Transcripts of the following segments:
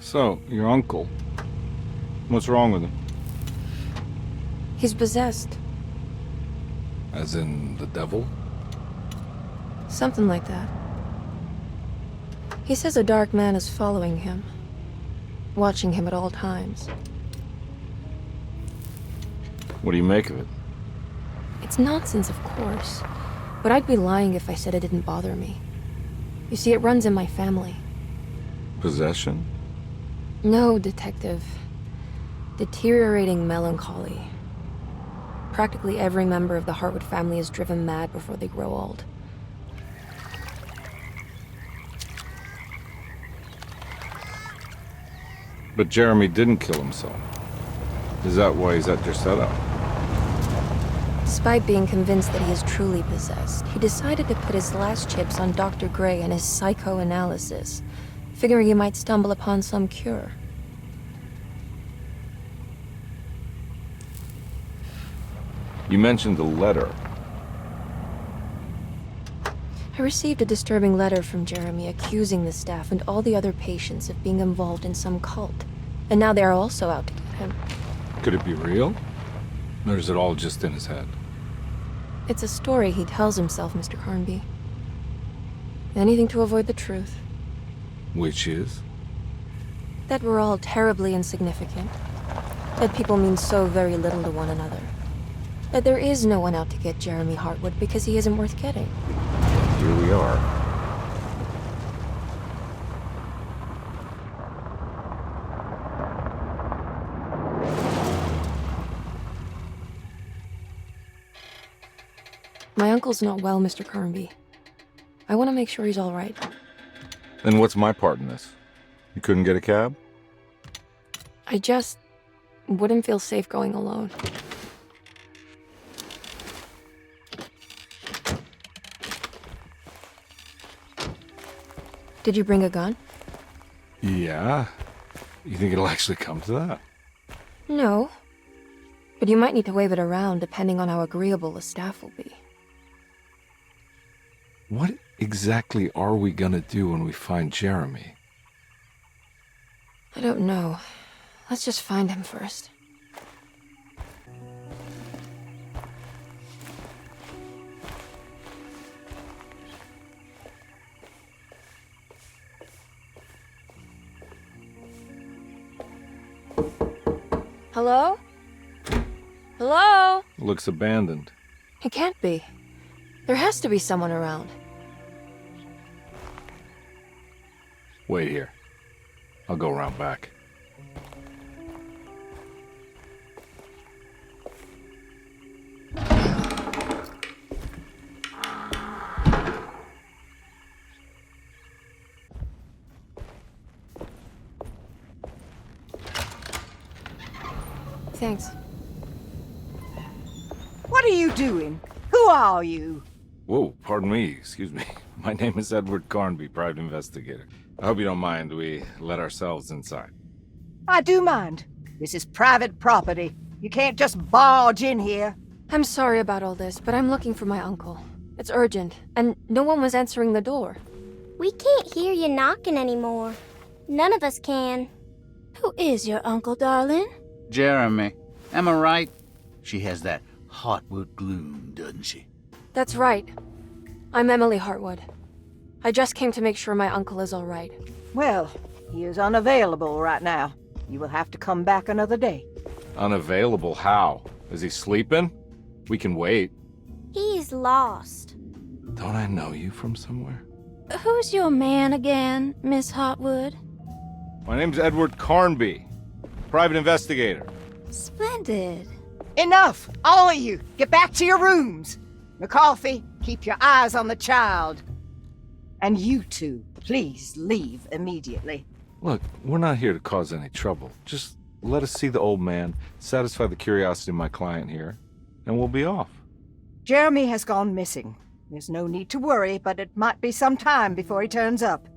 So, your uncle. What's wrong with him? He's possessed. As in the devil? Something like that. He says a dark man is following him, watching him at all times. What do you make of it? It's nonsense, of course, but I'd be lying if I said it didn't bother me. You see, it runs in my family. Possession? No, Detective. Deteriorating melancholy. Practically every member of the Hartwood family is driven mad before they grow old. But Jeremy didn't kill himself. Is that why he's at your setup? Despite being convinced that he is truly possessed, he decided to put his last chips on Dr. Gray and his psychoanalysis, figuring he might stumble upon some cure. You mentioned the letter. I received a disturbing letter from Jeremy accusing the staff and all the other patients of being involved in some cult. And now they are also out to get him. Could it be real? Or is it all just in his head? It's a story he tells himself, Mr. Carnby. Anything to avoid the truth. Which is? That we're all terribly insignificant. That people mean so very little to one another. That there is no one out to get Jeremy Hartwood because he isn't worth getting. Here we are. My uncle's not well, Mr. Carnby. I want to make sure he's all right. Then what's my part in this? You couldn't get a cab? I just wouldn't feel safe going alone. Did you bring a gun? Yeah. You think it'll actually come to that? No. But you might need to wave it around depending on how agreeable the staff will be. What exactly are we gonna do when we find Jeremy? I don't know. Let's just find him first. Hello? Hello? Looks abandoned. It can't be. There has to be someone around. Wait here. I'll go around back. Thanks. What are you doing? Who are you? Whoa, pardon me, excuse me. My name is Edward Carnby, private investigator. I hope you don't mind we let ourselves inside. I do mind. This is private property. You can't just barge in here. I'm sorry about all this, but I'm looking for my uncle. It's urgent, and no one was answering the door. We can't hear you knocking anymore. None of us can. Who is your uncle, darling? Jeremy. Am I right? She has that Hartwood gloom, doesn't she? That's right. I'm Emily Hartwood. I just came to make sure my uncle is all right. Well, he is unavailable right now. You will have to come back another day. Unavailable how? Is he sleeping? We can wait. He's lost. Don't I know you from somewhere? Who's your man again, Miss Hartwood? My name's Edward Carnby, private investigator. Splendid. Enough! All of you! Get back to your rooms! McCarthy, keep your eyes on the child. And you two, please leave immediately. Look, we're not here to cause any trouble. Just let us see the old man, satisfy the curiosity of my client here, and we'll be off. Jeremy has gone missing. There's no need to worry, but it might be some time before he turns up.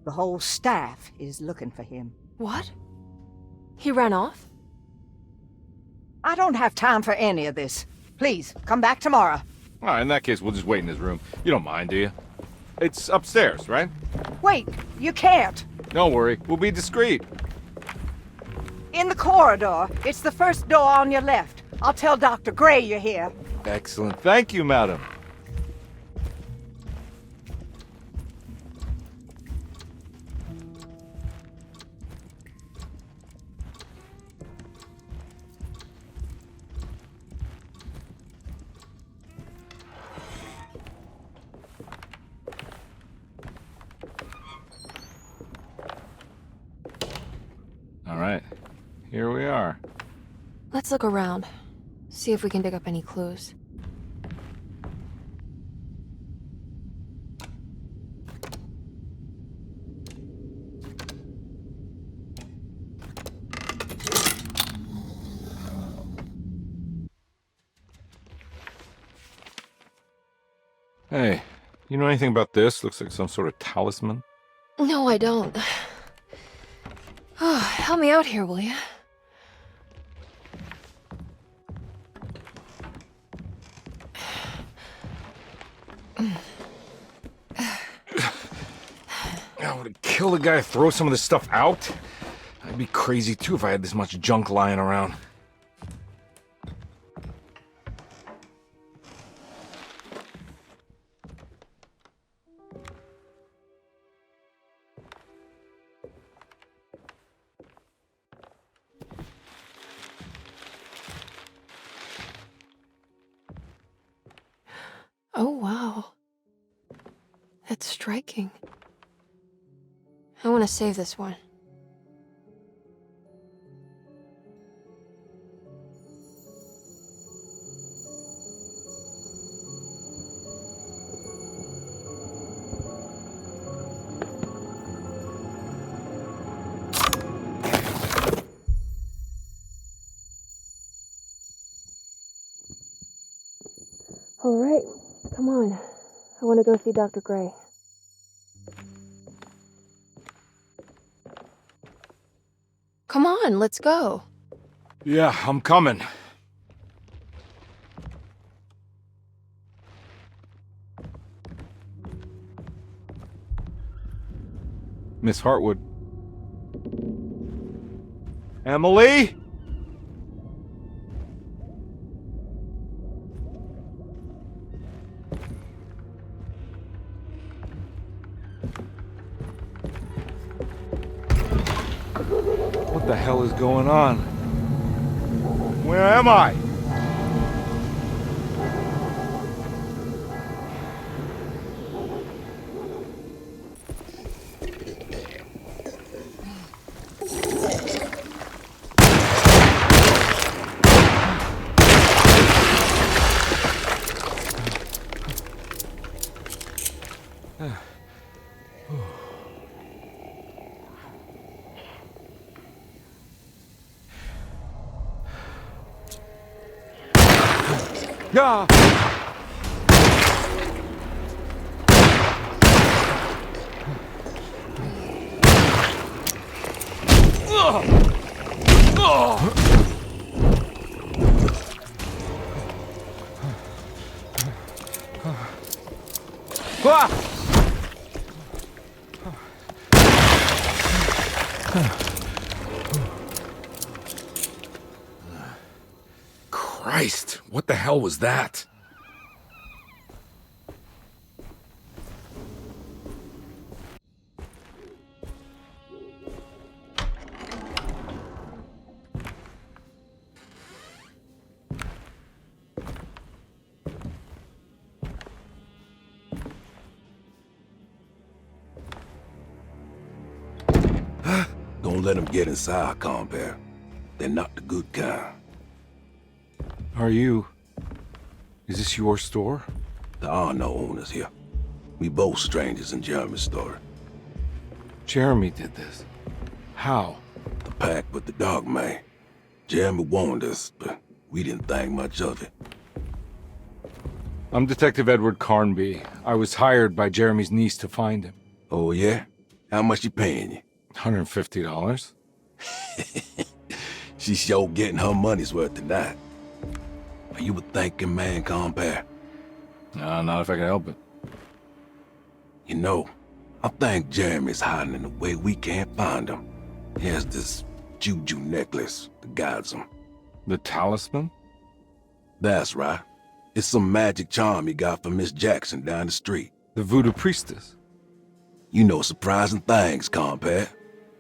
The whole staff is looking for him. What? He ran off? I don't have time for any of this. Please, come back tomorrow. All right, in that case, we'll just wait in his room. You don't mind, do you? It's upstairs, right? Wait, you can't. Don't worry, we'll be discreet. corridor. It's the first door on your left. I'll tell Dr. Gray you're here. Excellent. Thank you, madam. All right, here we are. Let's look around. See if we can dig up any clues. Hey, you know anything about this? Looks like some sort of talisman. No, I don't. Oh, help me out here, will you? Would it kill the guy to throw some of this stuff out? I'd be crazy too if I had this much junk lying around. Oh, wow. That's striking. I want to save this one. All right, come on. I want to go see Dr. Gray. Come on, let's go. Yeah, I'm coming. Miss Hartwood. Emily? What the hell is going on? Where am I? Yeah. Christ, what the hell was that? Don't let them get inside, compare. They're not the good kind. Are you... Is this your store? There are no owners here. We both strangers in Jeremy's story. Jeremy did this. How? The pact with the dog man. Jeremy warned us, but we didn't think much of it. I'm Detective Edward Carnby. I was hired by Jeremy's niece to find him. Oh, yeah? How much she paying you? $150. She's sure getting her money's worth tonight. Are you a thinking man, compare? No, not if I can help it. You know, I think Jeremy's hiding in a way we can't find him. He has this juju necklace that guides him. The talisman? That's right. It's some magic charm he got from Miss Jackson down the street. The voodoo priestess? You know surprising things, compadre.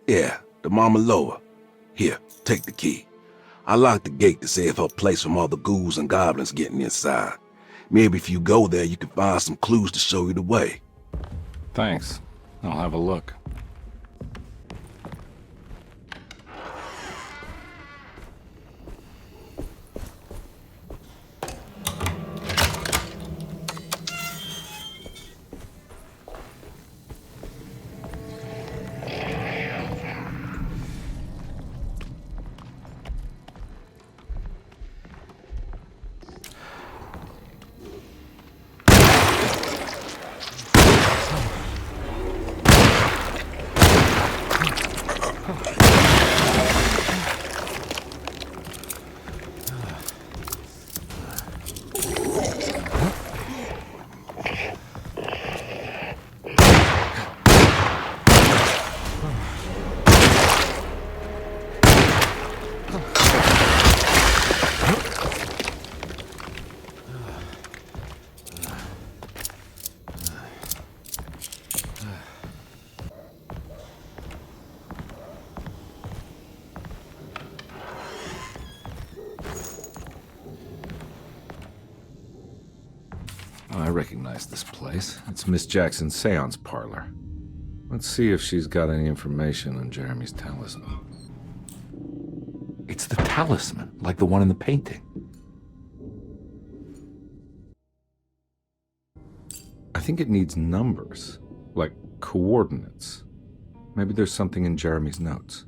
Yeah, the Mama Loa. Here, take the key. I locked the gate to save her place from all the ghouls and goblins getting inside. Maybe if you go there, you can find some clues to show you the way. Thanks. I'll have a look. I recognize this place. It's Miss Jackson's seance parlor. Let's see if she's got any information on Jeremy's talisman. It's the talisman, like the one in the painting. I think it needs numbers, like coordinates. Maybe there's something in Jeremy's notes.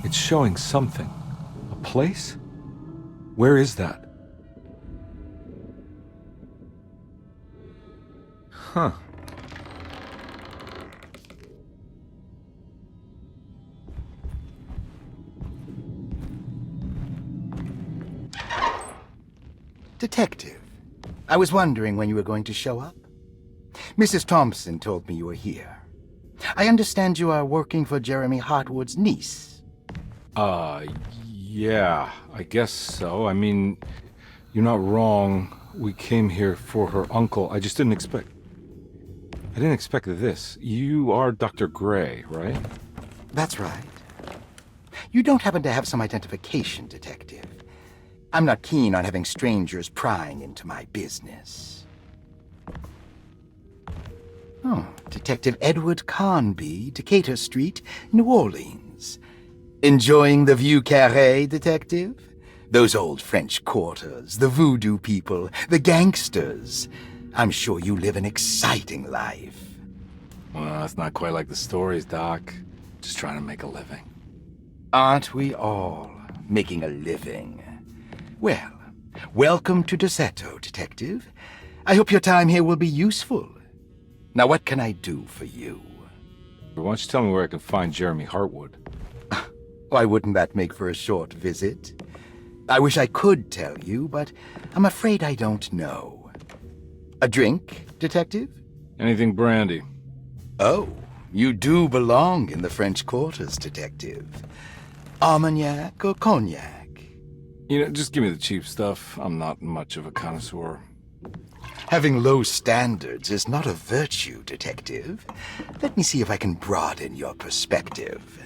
It's showing something. A place? Where is that? Huh. Detective, I was wondering when you were going to show up. Mrs. Thompson told me you were here. I understand you are working for Jeremy Hartwood's niece. Yeah, I guess so. I mean, you're not wrong. We came here for her uncle. I didn't expect this. You are Dr. Gray, right? That's right. You don't happen to have some identification, Detective. I'm not keen on having strangers prying into my business. Oh, Detective Edward Carnby, Decatur Street, New Orleans. Enjoying the Vieux Carré, Detective? Those old French quarters, the voodoo people, the gangsters. I'm sure you live an exciting life. Well, it's not quite like the stories, Doc. Just trying to make a living. Aren't we all making a living? Well, welcome to Deseto, Detective. I hope your time here will be useful. Now, what can I do for you? Why don't you tell me where I can find Jeremy Hartwood? Why wouldn't that make for a short visit? I wish I could tell you, but I'm afraid I don't know. A drink, Detective? Anything brandy. Oh, you do belong in the French quarters, Detective. Armagnac or cognac? You know, just give me the cheap stuff. I'm not much of a connoisseur. Having low standards is not a virtue, Detective. Let me see if I can broaden your perspective.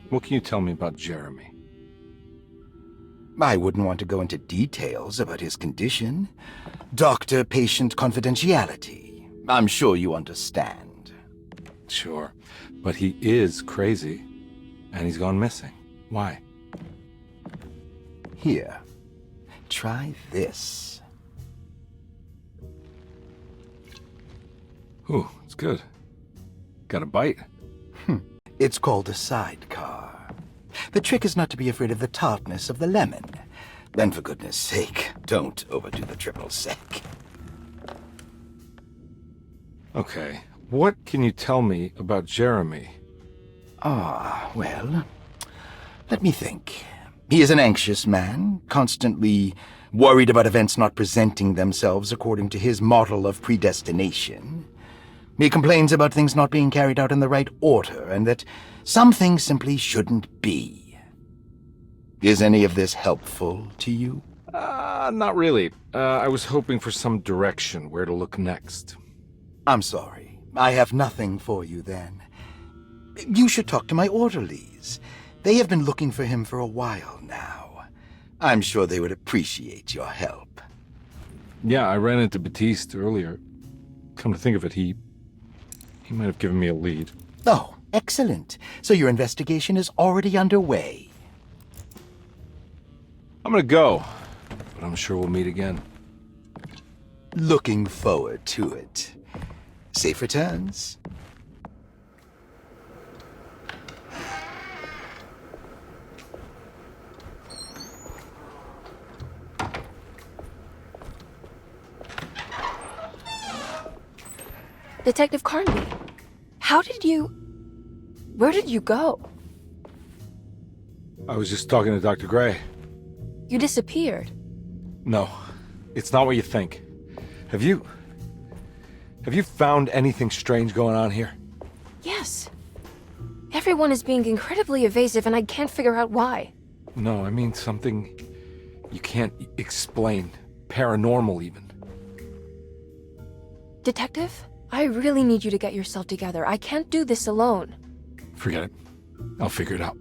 What can you tell me about Jeremy? I wouldn't want to go into details about his condition. Doctor-patient confidentiality. I'm sure you understand. Sure, but he is crazy, and he's gone missing. Why? Here, try this. Ooh, it's good. Got a bite? It's called a sidecar. The trick is not to be afraid of the tartness of the lemon. Then, for goodness sake, don't overdo the triple sec. Okay, What can you tell me about Jeremy? Well, let me think. He is an anxious man, constantly worried about events not presenting themselves according to his model of predestination. He complains about things not being carried out in the right order, and that some things simply shouldn't be. Is any of this helpful to you? Not really. I was hoping for some direction where to look next. I'm sorry. I have nothing for you then. You should talk to my orderlies. They have been looking for him for a while now. I'm sure they would appreciate your help. Yeah, I ran into Batiste earlier. Come to think of it, he might have given me a lead. Oh, excellent. So your investigation is already underway. I'm gonna go, but I'm sure we'll meet again. Looking forward to it. Safe returns. Detective Carnby, where did you go? I was just talking to Dr. Gray. You disappeared. No, it's not what you think. Have you found anything strange going on here? Yes. Everyone is being incredibly evasive and I can't figure out why. No, I mean something you can't explain. Paranormal, even. Detective, I really need you to get yourself together. I can't do this alone. Forget it. I'll figure it out.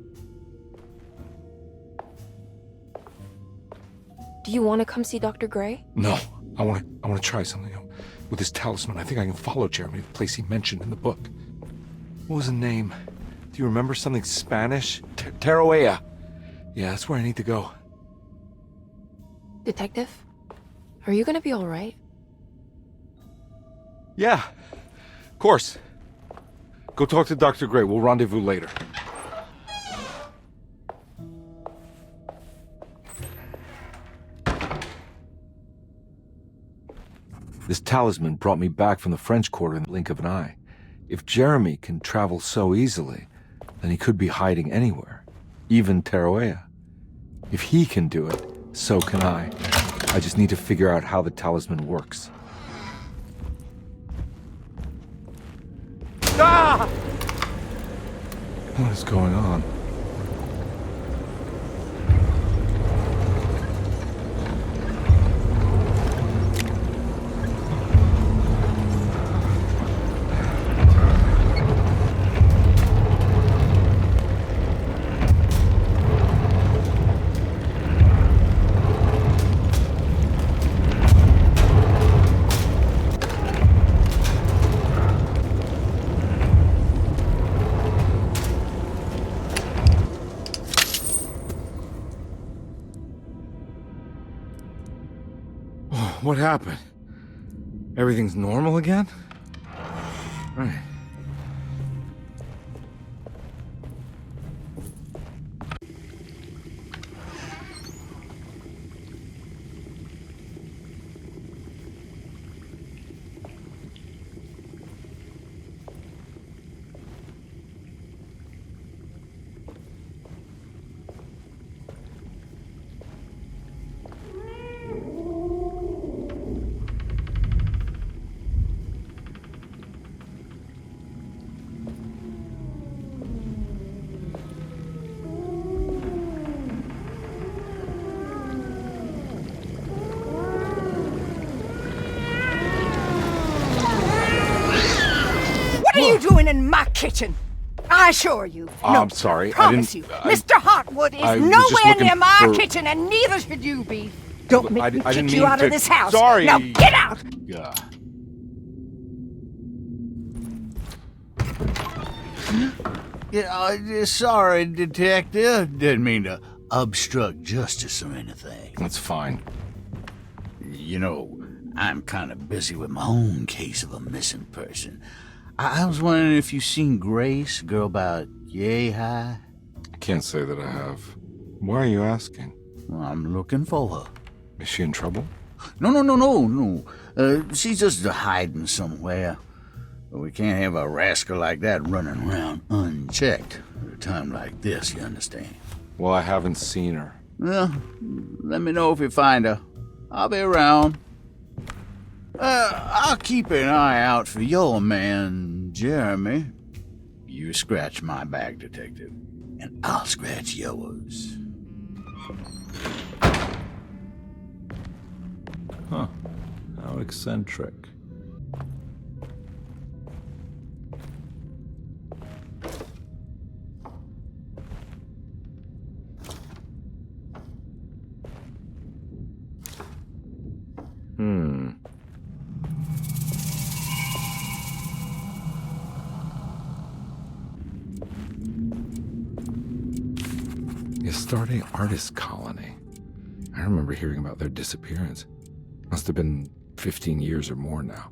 Do you want to come see Dr. Gray? No, I want to try something with this talisman. I think I can follow Jeremy to the place he mentioned in the book. What was the name? Do you remember something Spanish? Teroea. Yeah, that's where I need to go. Detective, are you gonna be all right? Yeah, of course. Go talk to Dr. Gray. We'll rendezvous later. This talisman brought me back from the French Quarter in the blink of an eye. If Jeremy can travel so easily, then he could be hiding anywhere, even Teroea. If he can do it, so can I. I just need to figure out how the talisman works. Ah! What is going on? What happened? Everything's normal again? Right. What are you doing in my kitchen? I assure you. No, I'm sorry. Promise you, Mr. Hotwood is I was just nowhere looking near my for- kitchen, and neither should you be. Don't make me I didn't kick you mean out to- of this house. Sorry. Now get out. Yeah. Yeah, sorry, Detective. Didn't mean to obstruct justice or anything. That's fine. You know, I'm kind of busy with my own case of a missing person. I was wondering if you've seen Grace, girl about yay high. I can't say that I have. Why are you asking? Well, I'm looking for her. Is she in trouble? No. She's just hiding somewhere. But we can't have a rascal like that running around unchecked at a time like this, you understand? Well, I haven't seen her. Well, let me know if you find her. I'll be around. I'll keep an eye out for your man, Jeremy. You scratch my back, Detective, and I'll scratch yours. Huh. How eccentric. Yesterday Artist Colony. I remember hearing about their disappearance. Must have been 15 years or more now.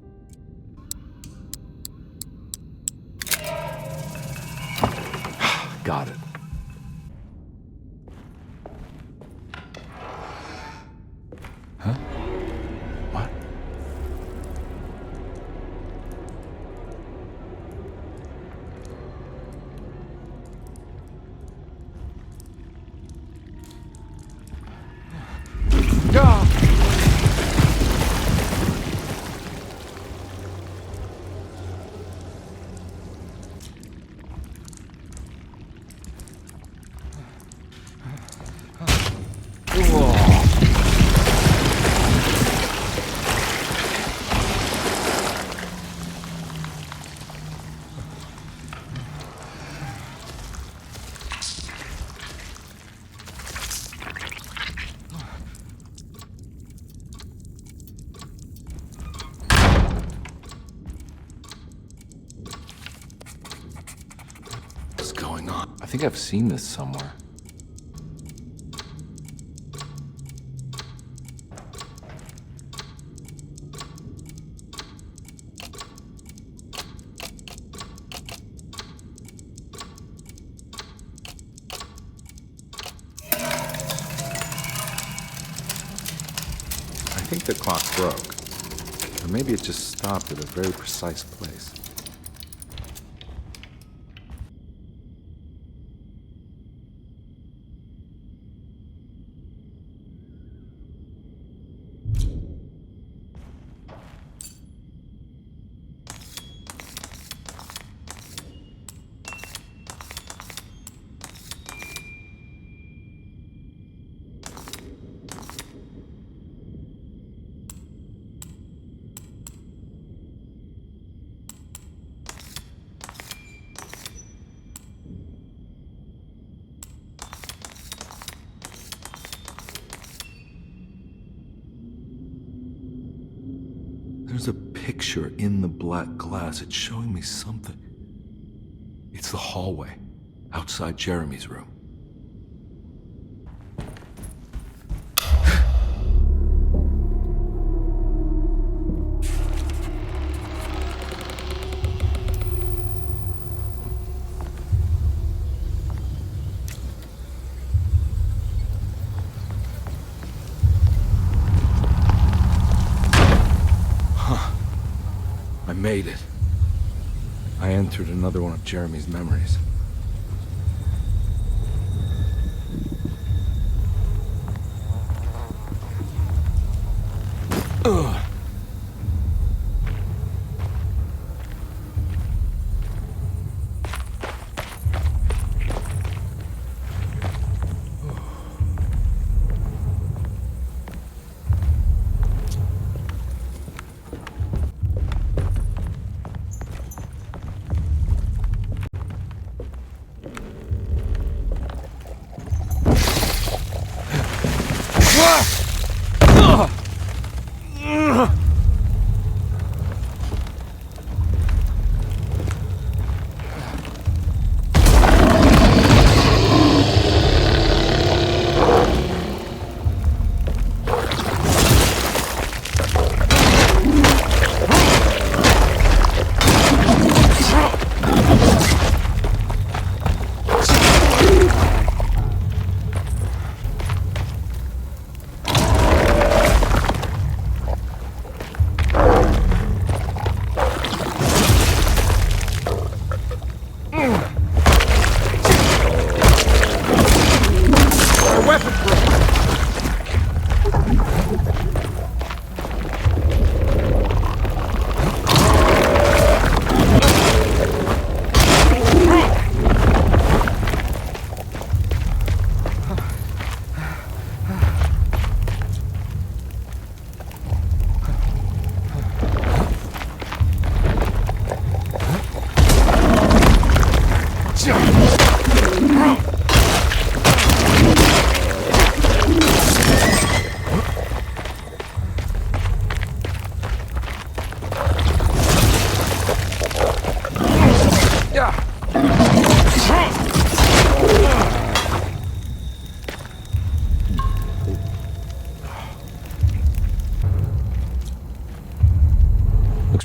Got it. Huh? What? What's going on? I think I've seen this somewhere. I think the clock broke. Or maybe it just stopped at a very precise place. There's a picture in the black glass. It's showing me something. It's the hallway outside Jeremy's room. I made it. I entered another one of Jeremy's memories. Ugh.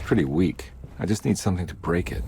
pretty weak. I just need something to break it.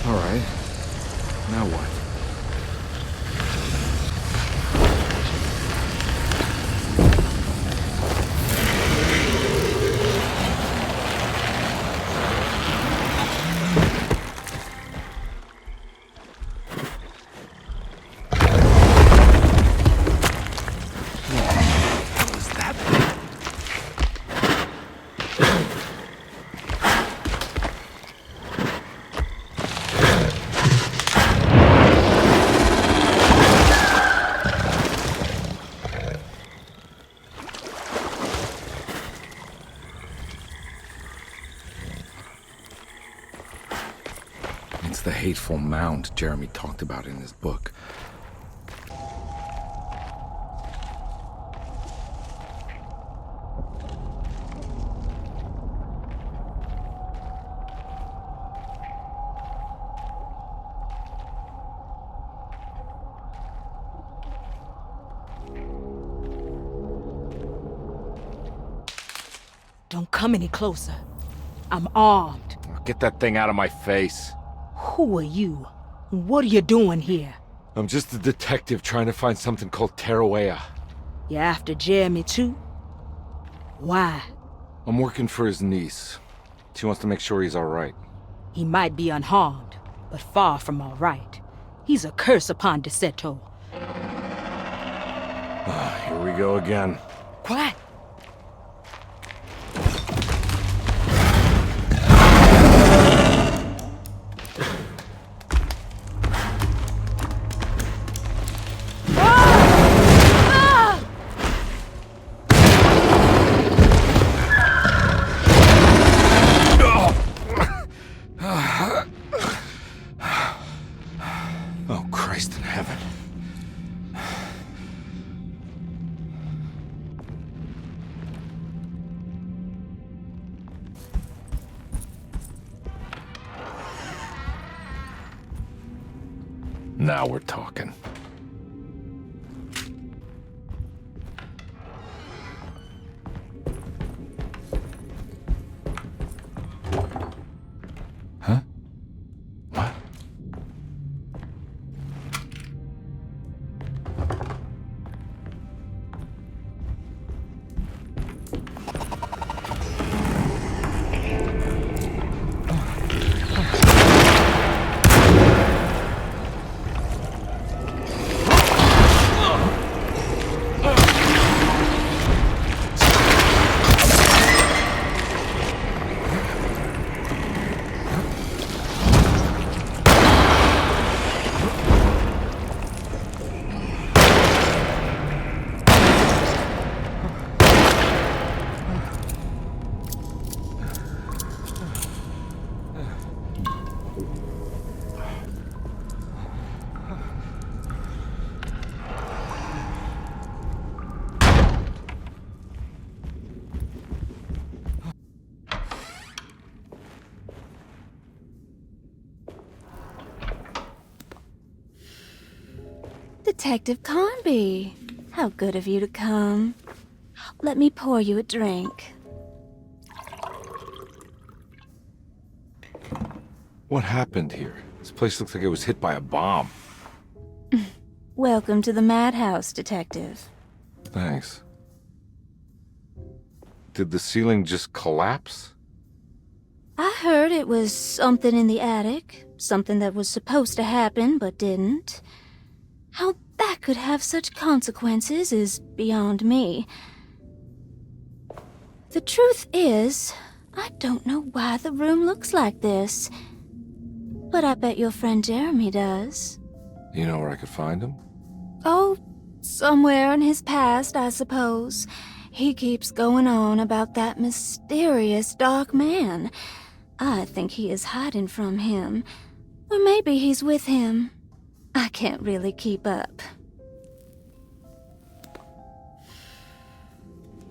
All right. Now what? What was that? It's the hateful mound Jeremy talked about in his book. Don't come any closer. I'm armed. Get that thing out of my face. Who are you? What are you doing here? I'm just a detective trying to find something called Terawea. You after Jeremy too? Why? I'm working for his niece. She wants to make sure he's all right. He might be unharmed, but far from all right. He's a curse upon Deseto. Here we go again. Quiet. Oh, Christ in heaven. Now we're talking. Huh? What? Detective Conby, how good of you to come. Let me pour you a drink. What happened here? This place looks like it was hit by a bomb. Welcome to the madhouse, Detective. Thanks. Did the ceiling just collapse? I heard it was something in the attic. Something that was supposed to happen, but didn't. How that could have such consequences is beyond me. The truth is, I don't know why the room looks like this. But I bet your friend Jeremy does. You know where I could find him? Oh, somewhere in his past, I suppose. He keeps going on about that mysterious dark man. I think he is hiding from him. Or maybe he's with him. I can't really keep up.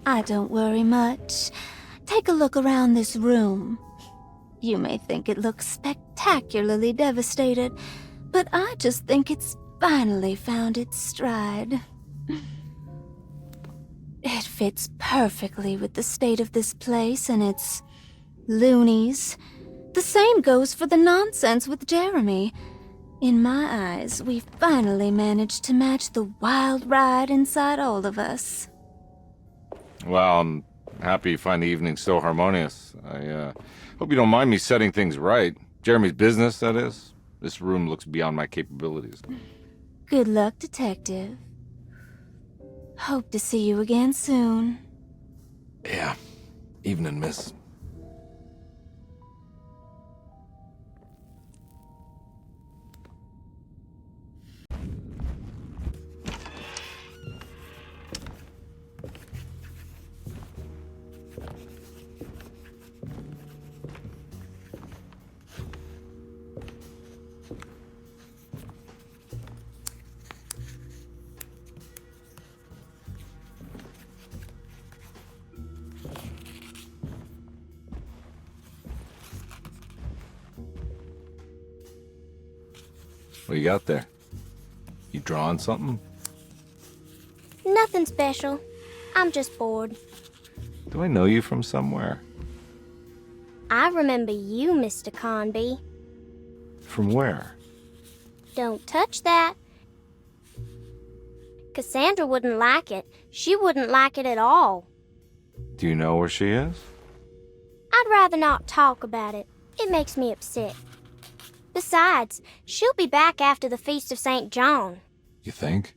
I don't worry much. Take a look around this room. You may think it looks spectacularly devastated, but I just think it's finally found its stride. It fits perfectly with the state of this place and its loonies. The same goes for the nonsense with Jeremy. In my eyes, we finally managed to match the wild ride inside all of us. Well, I'm happy you find the evening so harmonious. I hope you don't mind me setting things right. Jeremy's business, that is. This room looks beyond my capabilities. Good luck, Detective. Hope to see you again soon. Yeah. Evening, miss. What you got there? You drawing something? Nothing special. I'm just bored. Do I know you from somewhere? I remember you, Mr. Conby. From where? Don't touch that. Cassandra wouldn't like it. She wouldn't like it at all. Do you know where she is? I'd rather not talk about it. It makes me upset. Besides, she'll be back after the Feast of St. John. You think?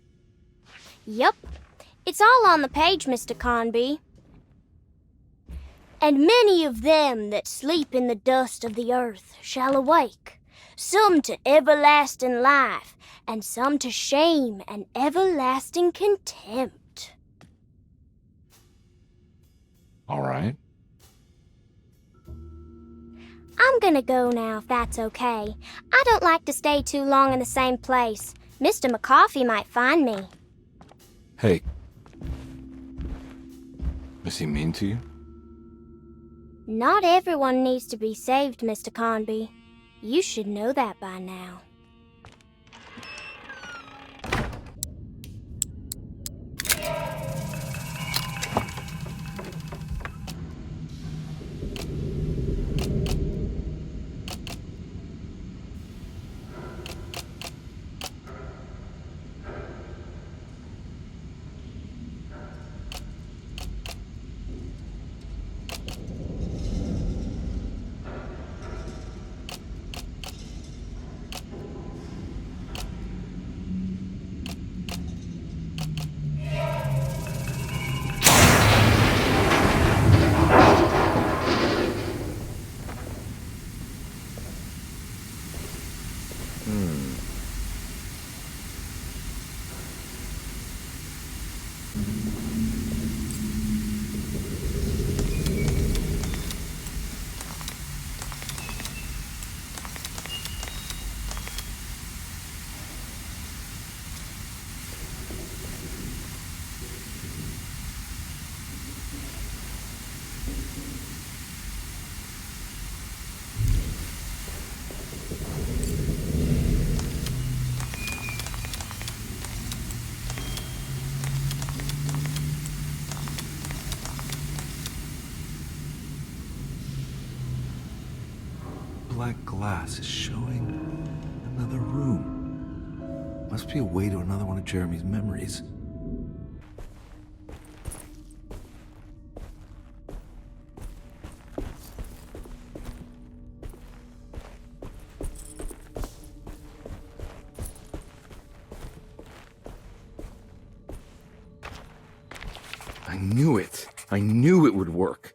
Yup. It's all on the page, Mr. Conby. And many of them that sleep in the dust of the earth shall awake, some to everlasting life, and some to shame and everlasting contempt. All right. I'm gonna go now, if that's okay. I don't like to stay too long in the same place. Mr. McCoffey might find me. Hey. Is he mean to you? Not everyone needs to be saved, Mr. Conby. You should know that by now. Black glass is showing another room. Must be a way to another one of Jeremy's memories. I knew it. I knew it would work.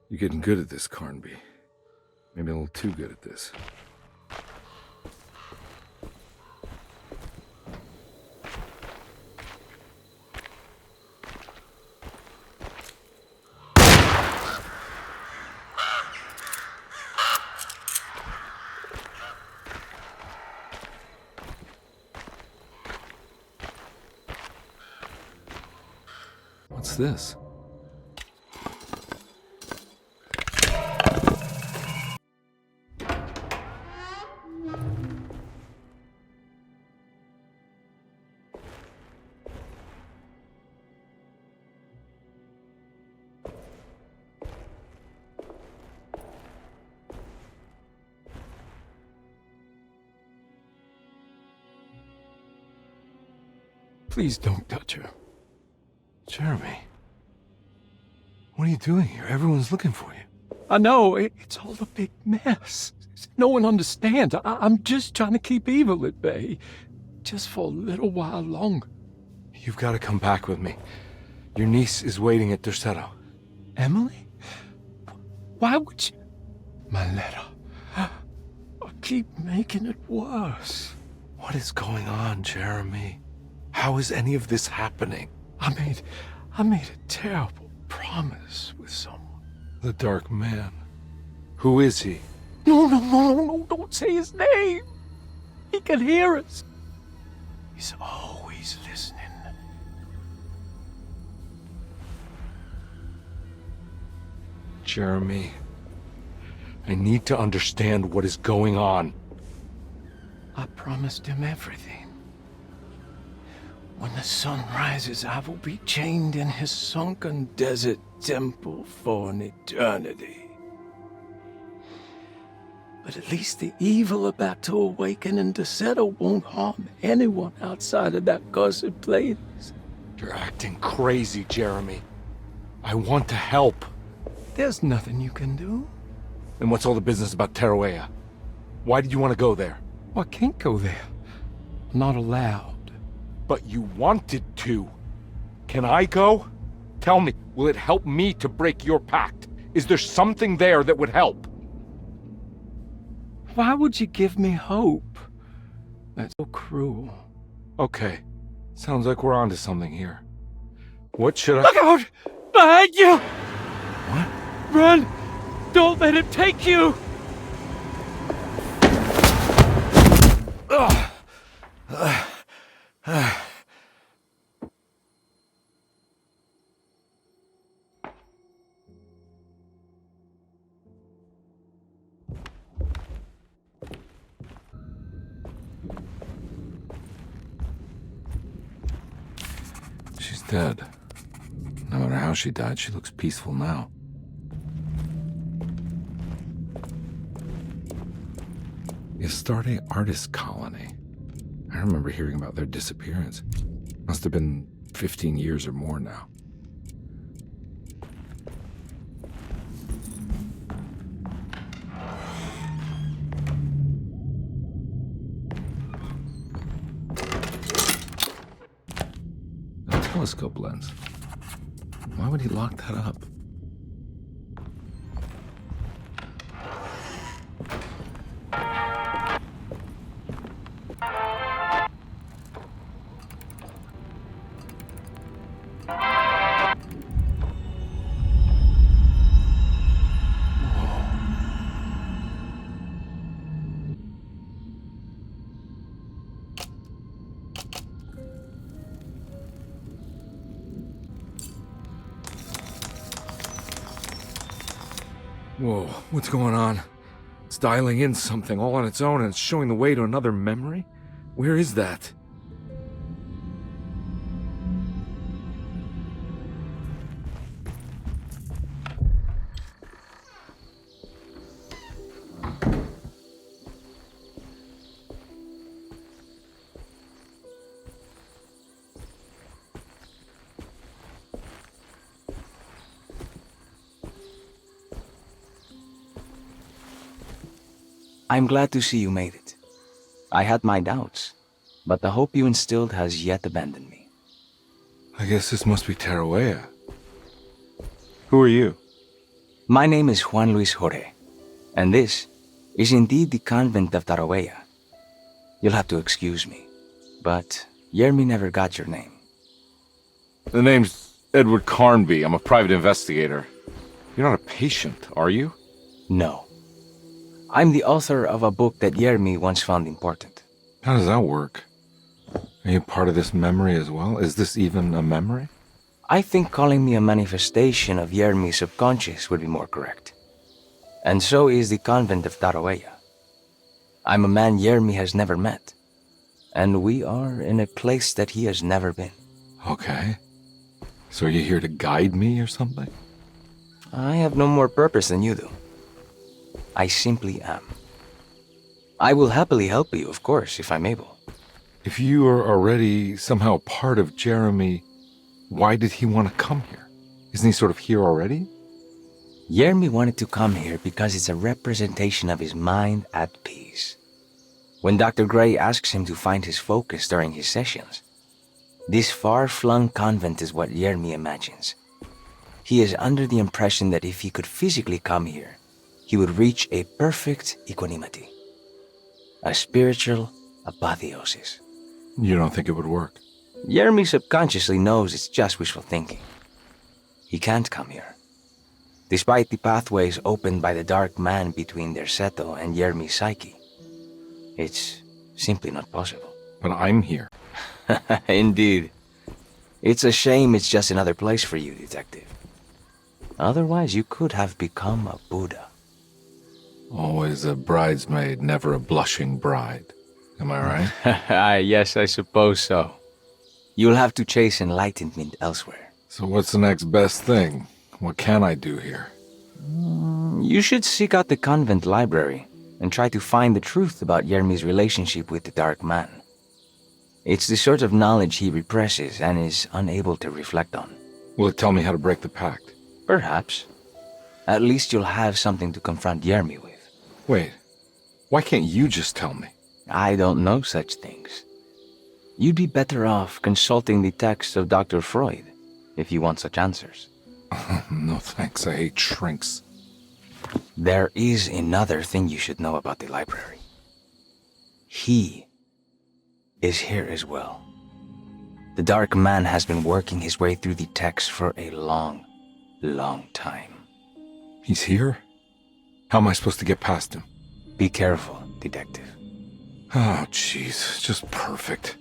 You're getting good at this, Carnby. Maybe a little too good at this. What's this? Please don't touch her. Jeremy. What are you doing here? Everyone's looking for you. I know, it's all a big mess. No one understands. I'm just trying to keep evil at bay. Just for a little while longer. You've got to come back with me. Your niece is waiting at Tercetto. Emily? Why would you... My letter. I keep making it worse. What is going on, Jeremy? How is any of this happening? I made a terrible promise with someone. The Dark Man. Who is he? No, don't say his name. He can hear us. He's always listening. Jeremy, I need to understand what is going on. I promised him everything. When the sun rises, I will be chained in his sunken desert temple for an eternity. But at least the evil about to awaken in Tercetto won't harm anyone outside of that cursed place. You're acting crazy, Jeremy. I want to help. There's nothing you can do. Then what's all the business about Tarawea? Why did you want to go there? I can't go there. I'm not allowed. But you wanted to. Can I go? Tell me, will it help me to break your pact? Is there something there that would help? Why would you give me hope? That's so cruel. Okay, sounds like we're onto something here. What should I— Look out! Behind you! What? Run! Don't let him take you! She's dead. No matter how she died, she looks peaceful now. The Astarte Artist Colony. I remember hearing about their disappearance. Must have been 15 years or more now. A telescope lens. Why would he lock that up? Whoa, what's going on? It's dialing in something all on its own and it's showing the way to another memory? Where is that? I'm glad to see you made it. I had my doubts, but the hope you instilled has yet abandoned me. I guess this must be Tarawea. Who are you? My name is Juan Luis Jorge, and this is indeed the convent of Tarawea. You'll have to excuse me, but Yermi never got your name. The name's Edward Carnby. I'm a private investigator. You're not a patient, are you? No. I'm the author of a book that Yermi once found important. How does that work? Are you part of this memory as well? Is this even a memory? I think calling me a manifestation of Yermi's subconscious would be more correct. And so is the convent of Tarawea. I'm a man Yermi has never met, and we are in a place that he has never been. Okay. So are you here to guide me or something? I have no more purpose than you do. I simply am. I will happily help you, of course, if I'm able. If you are already somehow part of Jeremy, why did he want to come here? Isn't he sort of here already? Yermi wanted to come here because it's a representation of his mind at peace. When Dr. Gray asks him to find his focus during his sessions, this far-flung convent is what Yermi imagines. He is under the impression that if he could physically come here, he would reach a perfect equanimity. A spiritual apotheosis. You don't think it would work? Yermi subconsciously knows it's just wishful thinking. He can't come here. Despite the pathways opened by the dark man between their Seto and Yermi's psyche, it's simply not possible. But I'm here. Indeed. It's a shame it's just another place for you, Detective. Otherwise, you could have become a Buddha. Always a bridesmaid, never a blushing bride. Am I right? Yes, I suppose so. You'll have to chase enlightenment elsewhere. So what's the next best thing? What can I do here? You should seek out the convent library and try to find the truth about Yermi's relationship with the Dark Man. It's the sort of knowledge he represses and is unable to reflect on. Will it tell me how to break the pact? Perhaps. At least you'll have something to confront Yermi with. Wait, why can't you just tell me? I don't know such things. You'd be better off consulting the text of Dr. Freud if you want such answers. No thanks, I hate shrinks. There is another thing you should know about the library. He is here as well. The Dark Man has been working his way through the text for a long, long time. He's here? How am I supposed to get past him? Be careful, Detective. Oh, jeez, just perfect.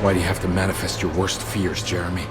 Why do you have to manifest your worst fears, Jeremy?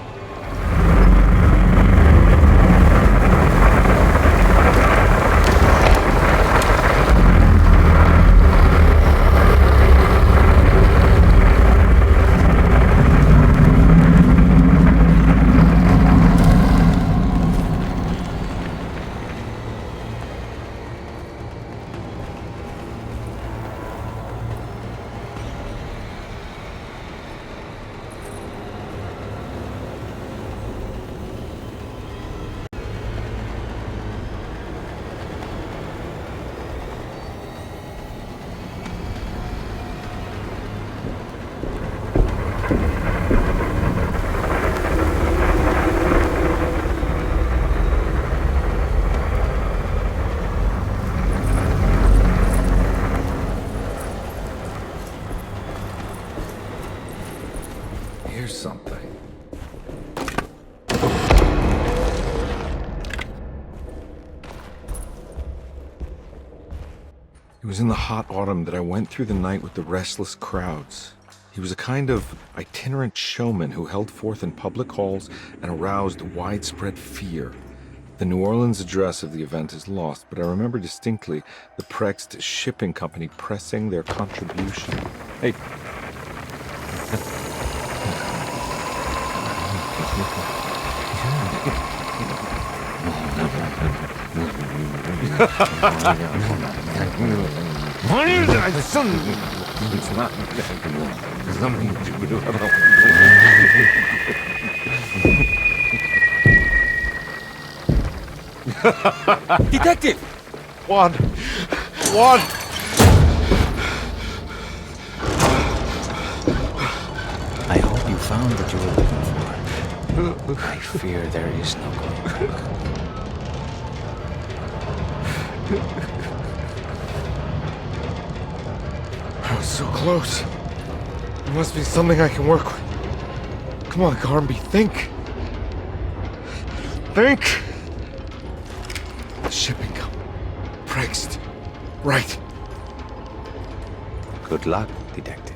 Here's something. It was in the hot autumn that I went through the night with the restless crowds. He was a kind of itinerant showman who held forth in public halls and aroused widespread fear. The New Orleans address of the event is lost, but I remember distinctly the Prext Shipping Company pressing their contribution. Hey. Detective! Juan! I hope you found what you were looking for. I fear there is no going back. I was so close. There must be something I can work with. Come on, Garnby, think. Think! The shipping company. Prext. Right. Good luck, detective.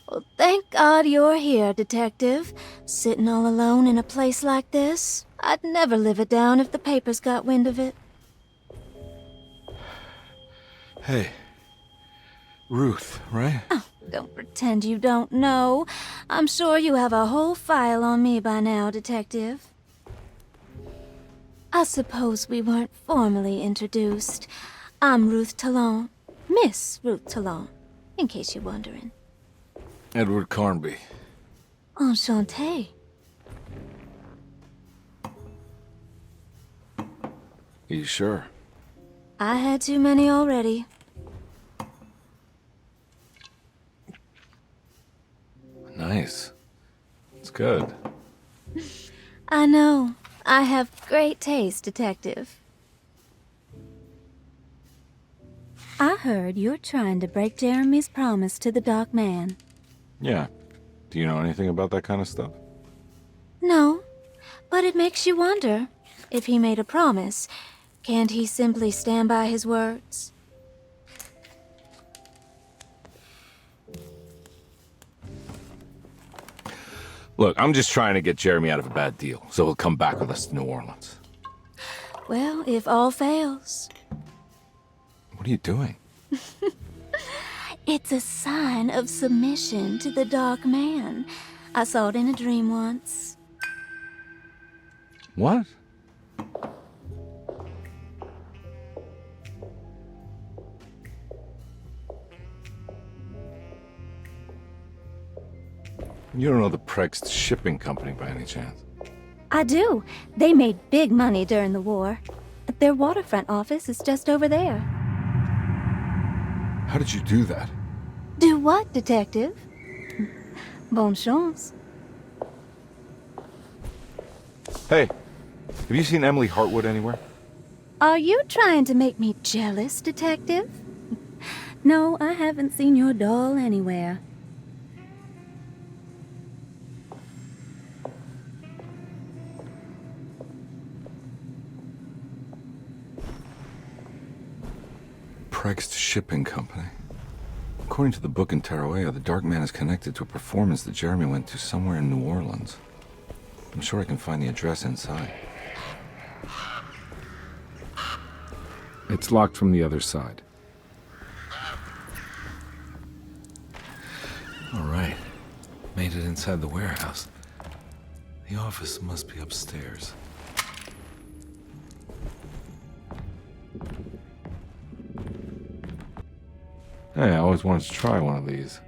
Well, thank God you're here, Detective. Sitting all alone in a place like this? I'd never live it down if the papers got wind of it. Hey. Ruth, right? Oh, don't pretend you don't know. I'm sure you have a whole file on me by now, Detective. I suppose we weren't formally introduced. I'm Ruth Talon. Miss Ruth Talon, in case you're wondering. Edward Carnby. Enchanté. Are you sure? I had too many already. Nice. It's good. I know. I have great taste, Detective. I heard you're trying to break Jeremy's promise to the Dark Man. Yeah. Do you know anything about that kind of stuff? No, but it makes you wonder. If he made a promise, can't he simply stand by his words? Look, I'm just trying to get Jeremy out of a bad deal, so he'll come back with us to New Orleans. Well, if all fails. What are you doing? It's a sign of submission to the Dark Man. I saw it in a dream once. What? You don't know the Prext Shipping Company by any chance? I do. They made big money during the war. Their waterfront office is just over there. How did you do that? Do what, Detective? Bonne chance. Hey, have you seen Emily Hartwood anywhere? Are you trying to make me jealous, Detective? No, I haven't seen your doll anywhere. Prext Shipping Company. According to the book in Tarawea, the Dark Man is connected to a performance that Jeremy went to somewhere in New Orleans. I'm sure I can find the address inside. It's locked from the other side. All right. Made it inside the warehouse. The office must be upstairs. Hey, I always wanted to try one of these.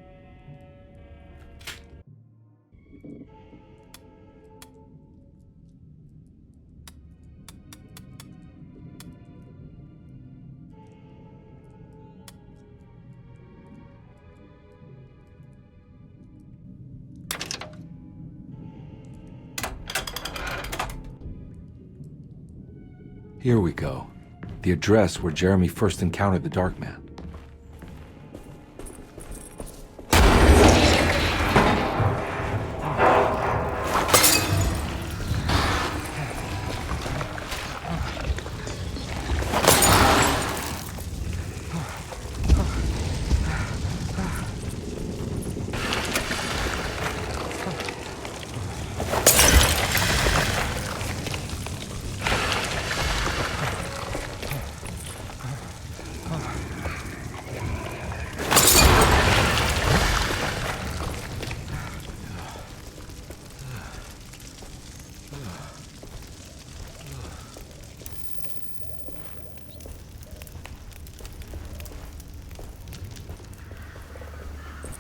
Here we go. The address where Jeremy first encountered the Dark Man.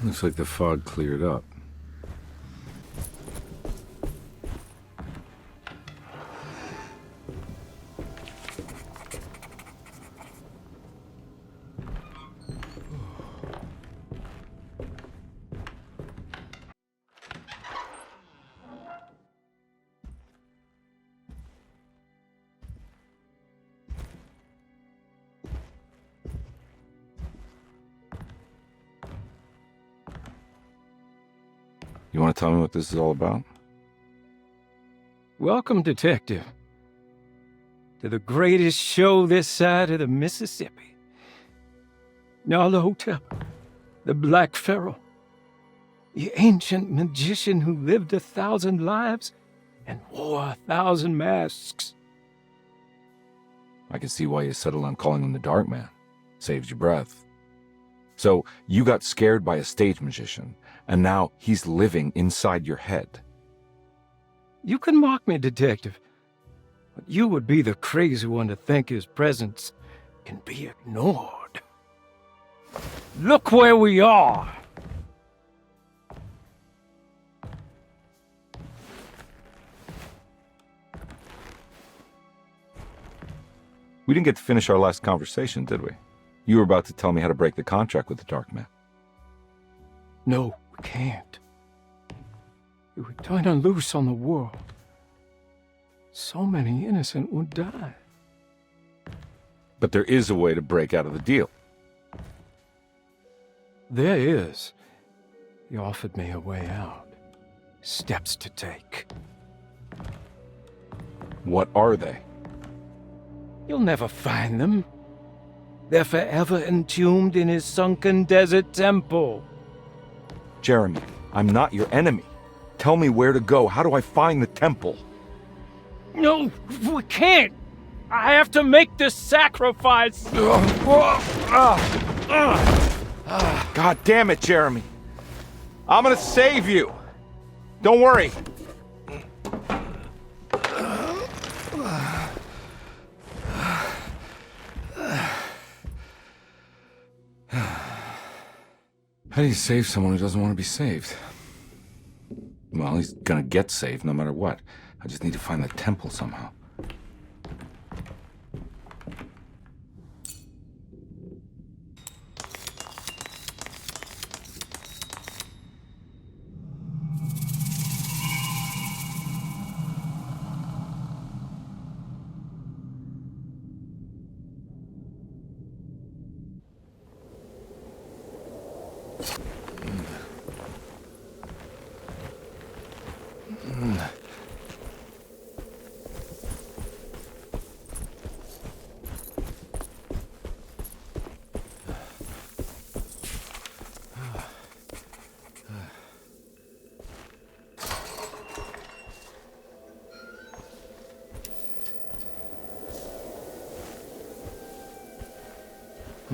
Looks like the fog cleared up. You want to tell me what this is all about? Welcome, Detective, to the greatest show this side of the Mississippi. Now the hotel, the Black Pharaoh, the ancient magician who lived 1,000 lives and wore 1,000 masks. I can see why you settled on calling him the Dark Man. Saves your breath. So, you got scared by a stage magician, and now he's living inside your head. You can mock me, Detective, but you would be the crazy one to think his presence can be ignored. Look where we are! We didn't get to finish our last conversation, did we? You were about to tell me how to break the contract with the Dark Man. No, we can't. We were turning loose on the world. So many innocent would die. But there is a way to break out of the deal. There is. He offered me a way out. Steps to take. What are they? You'll never find them. They're forever entombed in his sunken desert temple. Jeremy, I'm not your enemy. Tell me where to go. How do I find the temple? No, we can't. I have to make this sacrifice. God damn it, Jeremy. I'm gonna save you. Don't worry. How do you save someone who doesn't want to be saved? Well, he's gonna get saved no matter what. I just need to find the temple somehow.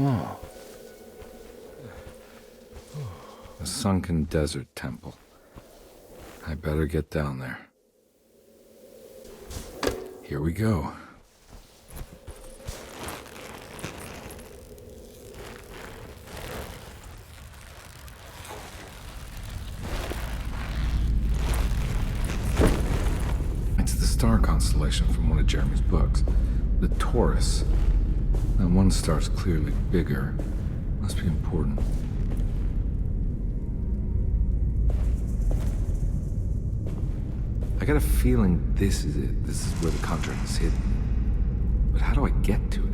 Oh. A sunken desert temple. I better get down there. Here we go. It's the star constellation from one of Jeremy's books. The Taurus. That one star's clearly bigger. Must be important. I got a feeling this is it. This is where the contract is hidden. But how do I get to it?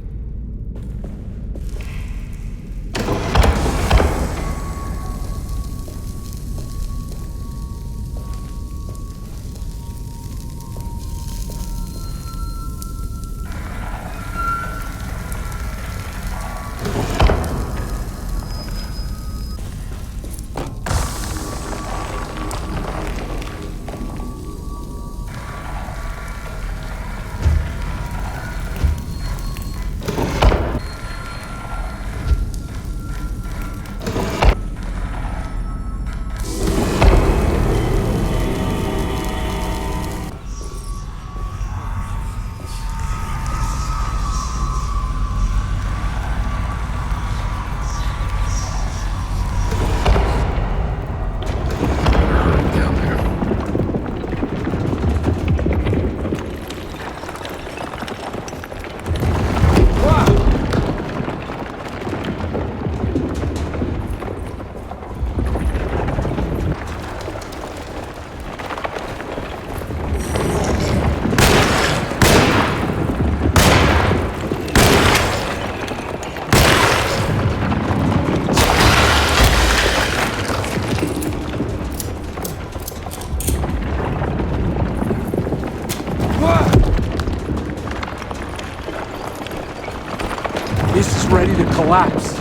This is ready to collapse.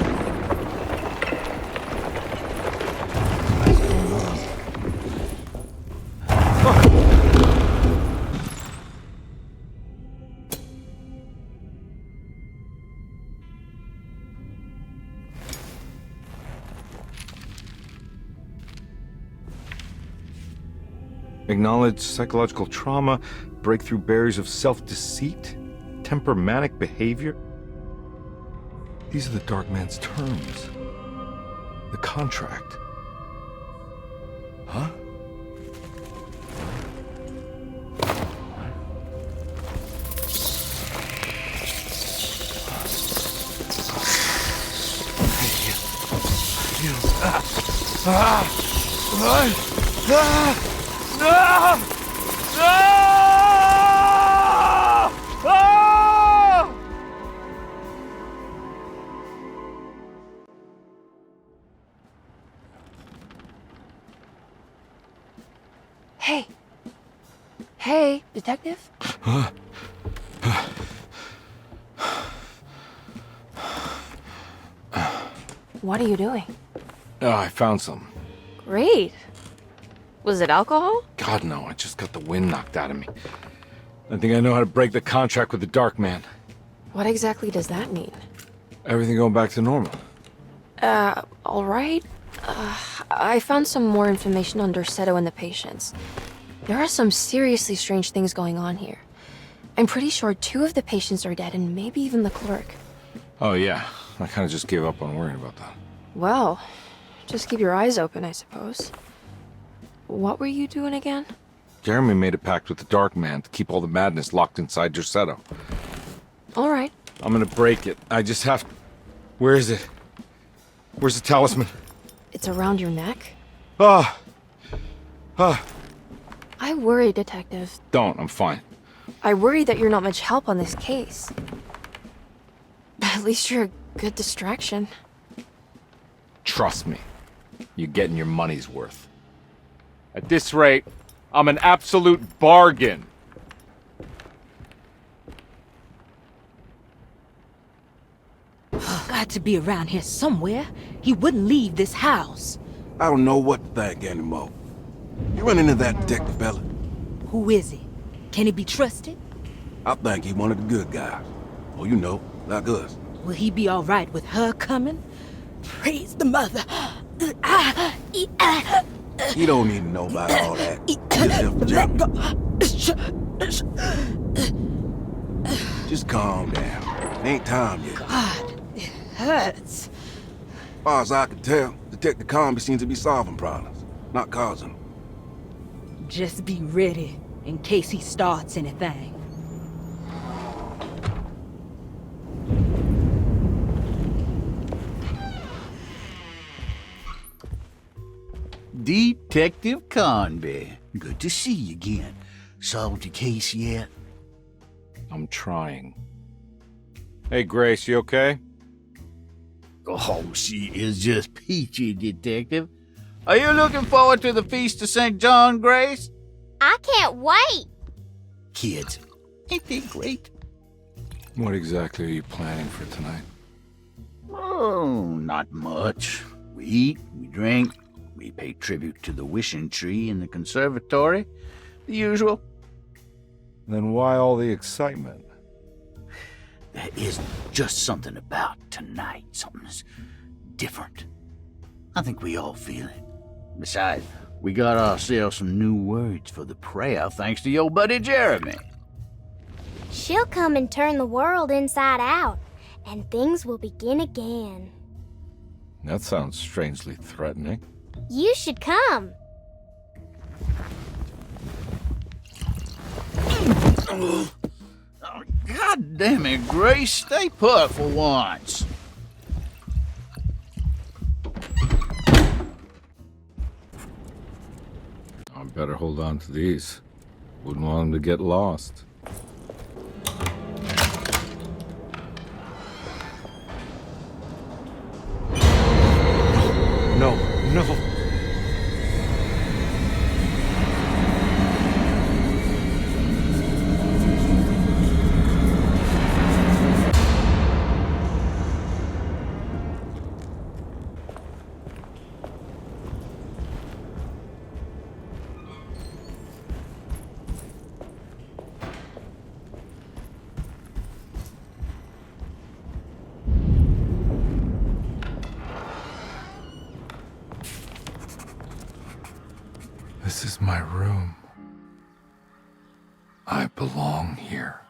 Acknowledge psychological trauma, break through barriers of self-deceit, temper manic behavior. These are the Dark Man's terms. The contract. Huh? Hey. Hey, detective? What are you doing? Oh, I found some. Great. Was it alcohol? God, no, I just got the wind knocked out of me. I think I know how to break the contract with the Dark Man. What exactly does that mean? Everything going back to normal. All right. I found some more information on Dorsetto and the patients. There are some seriously strange things going on here. I'm pretty sure 2 of the patients are dead and maybe even the clerk. Oh, yeah. I kind of just gave up on worrying about that. Well, just keep your eyes open, I suppose. What were you doing again? Jeremy made a pact with the Dark Man to keep all the madness locked inside Dorsetto. All right. I'm gonna break it. I just have to... Where is it? Where's the talisman? It's around your neck? Ah! I worry, Detective. Don't, I'm fine. I worry that you're not much help on this case. At least you're a good distraction. Trust me. You're getting your money's worth. At this rate, I'm an absolute bargain. Got to be around here somewhere. He wouldn't leave this house. I don't know what to think anymore. You run into that detective fella? Who is he? Can he be trusted? I think he one of the good guys. Oh, you know, like us. Will he be all right with her coming? Praise the mother. He don't need to know about all that. Just calm down. Ain't time yet. God, it hurts. As far as I can tell, Detective Comby seems to be solving problems, not causing them. Just be ready in case he starts anything. Detective Conby. Good to see you again. Solved your case yet? I'm trying. Hey, Grace, you okay? Oh, she is just peachy, Detective. Are you looking forward to the Feast of St. John, Grace? I can't wait. Kids, ain't they great? What exactly are you planning for tonight? Oh, not much. We eat, we drink, we pay tribute to the wishing tree in the conservatory. The usual. Then why all the excitement? There is just something about tonight. Something's different. I think we all feel it. Besides, we got ourselves some new words for the prayer thanks to your buddy Jeremy. She'll come and turn the world inside out, and things will begin again. That sounds strangely threatening. You should come. Oh, God damn it, Grace. Stay put for once. I better hold on to these. Wouldn't want them to get lost. No, no. This is my room. I belong here.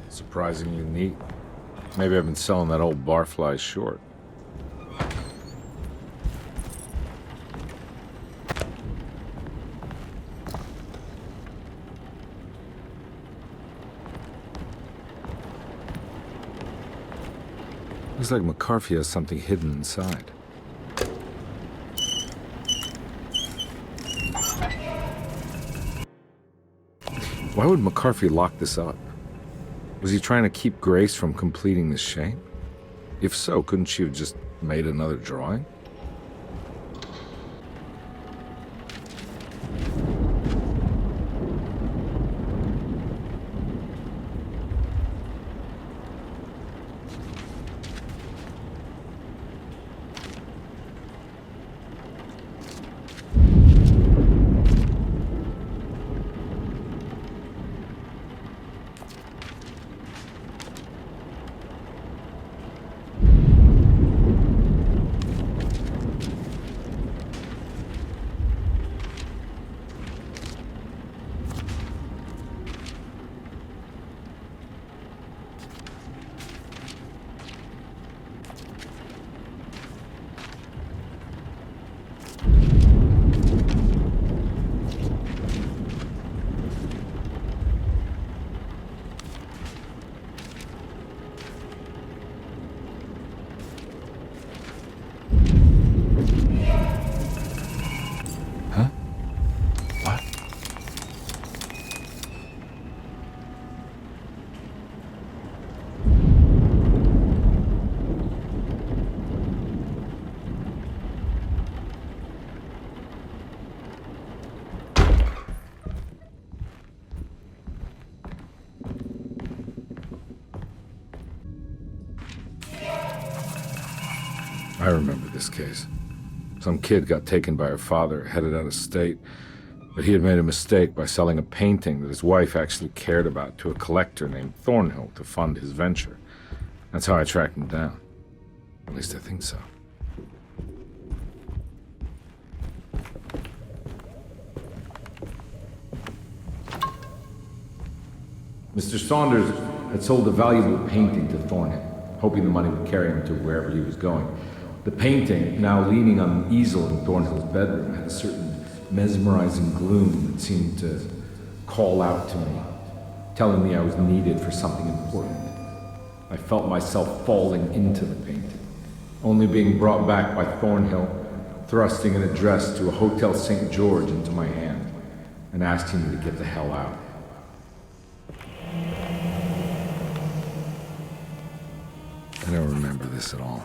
Surprisingly neat. Maybe I've been selling that old barfly short. Looks like McCarthy has something hidden inside. Why would McCarthy lock this up? Was he trying to keep Grace from completing this shape? If so, couldn't she have just made another drawing? I remember this case. Some kid got taken by her father, headed out of state, but he had made a mistake by selling a painting that his wife actually cared about to a collector named Thornhill to fund his venture. That's how I tracked him down. At least I think so. Mr. Saunders had sold a valuable painting to Thornhill, hoping the money would carry him to wherever he was going. The painting, now leaning on an easel in Thornhill's bedroom, had a certain mesmerizing gloom that seemed to call out to me, telling me I was needed for something important. I felt myself falling into the painting, only being brought back by Thornhill, thrusting an address to a Hotel St. George into my hand and asking me to get the hell out. I don't remember this at all,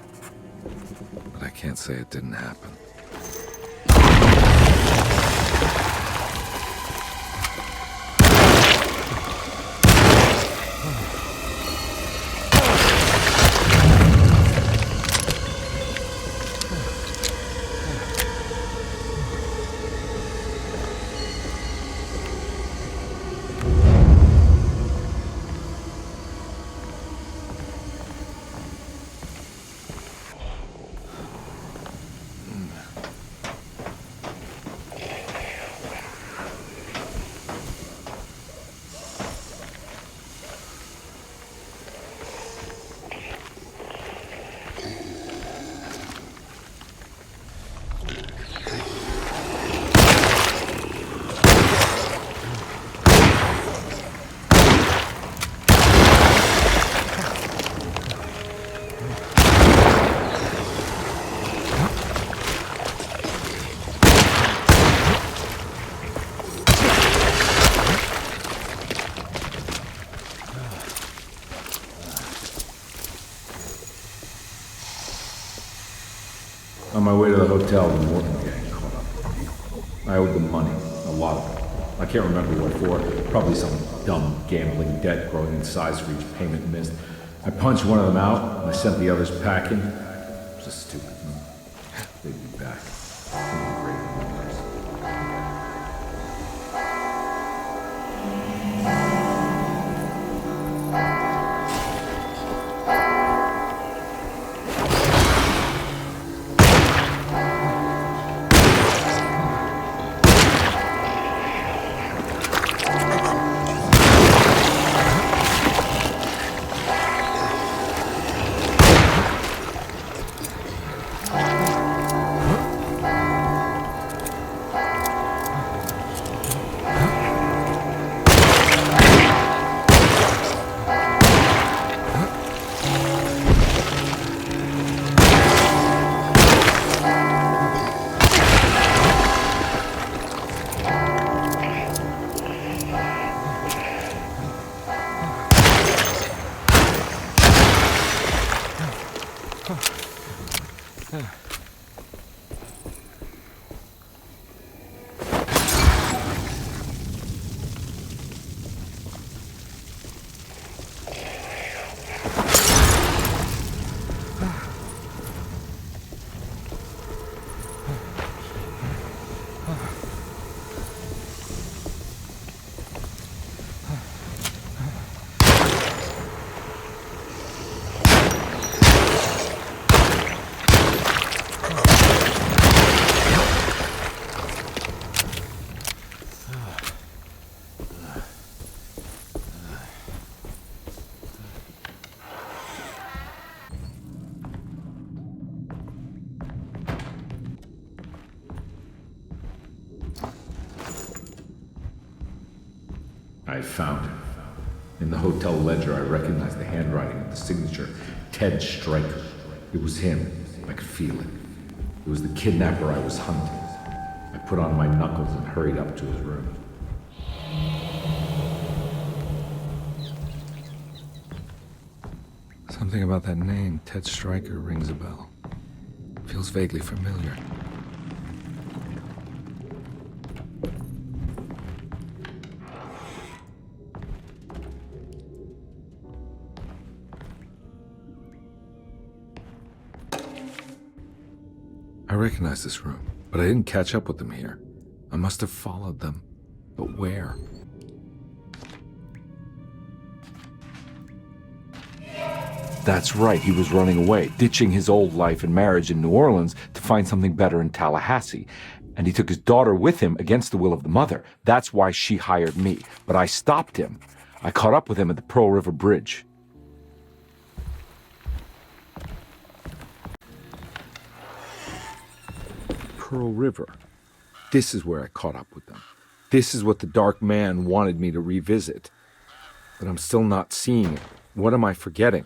but I can't say it didn't happen. On my way to the hotel, the Morton gang caught up. I owed them money, a lot of it. I can't remember what for, probably some dumb gambling debt growing in size for each payment missed. I punched one of them out, and I sent the others packing. It was a stupid move. They'd be back. Great memories. I found him. In the hotel ledger, I recognized the handwriting of the signature, Ted Stryker. It was him. I could feel it. It was the kidnapper I was hunting. I put on my knuckles and hurried up to his room. Something about that name, Ted Stryker, rings a bell. Feels vaguely familiar. I recognize this room, but I didn't catch up with them here. I must have followed them. But where? That's right, he was running away, ditching his old life and marriage in New Orleans to find something better in Tallahassee. And he took his daughter with him against the will of the mother. That's why she hired me. But I stopped him. I caught up with him at the Pearl River Bridge. Pearl River. This is where I caught up with them. This is what the Dark Man wanted me to revisit. But I'm still not seeing it. What am I forgetting?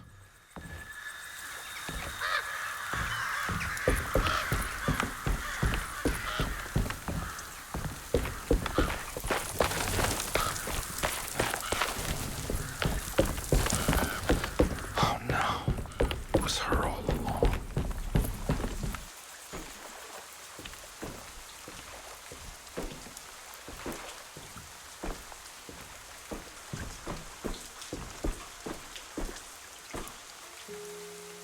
Oh no. It was her all along.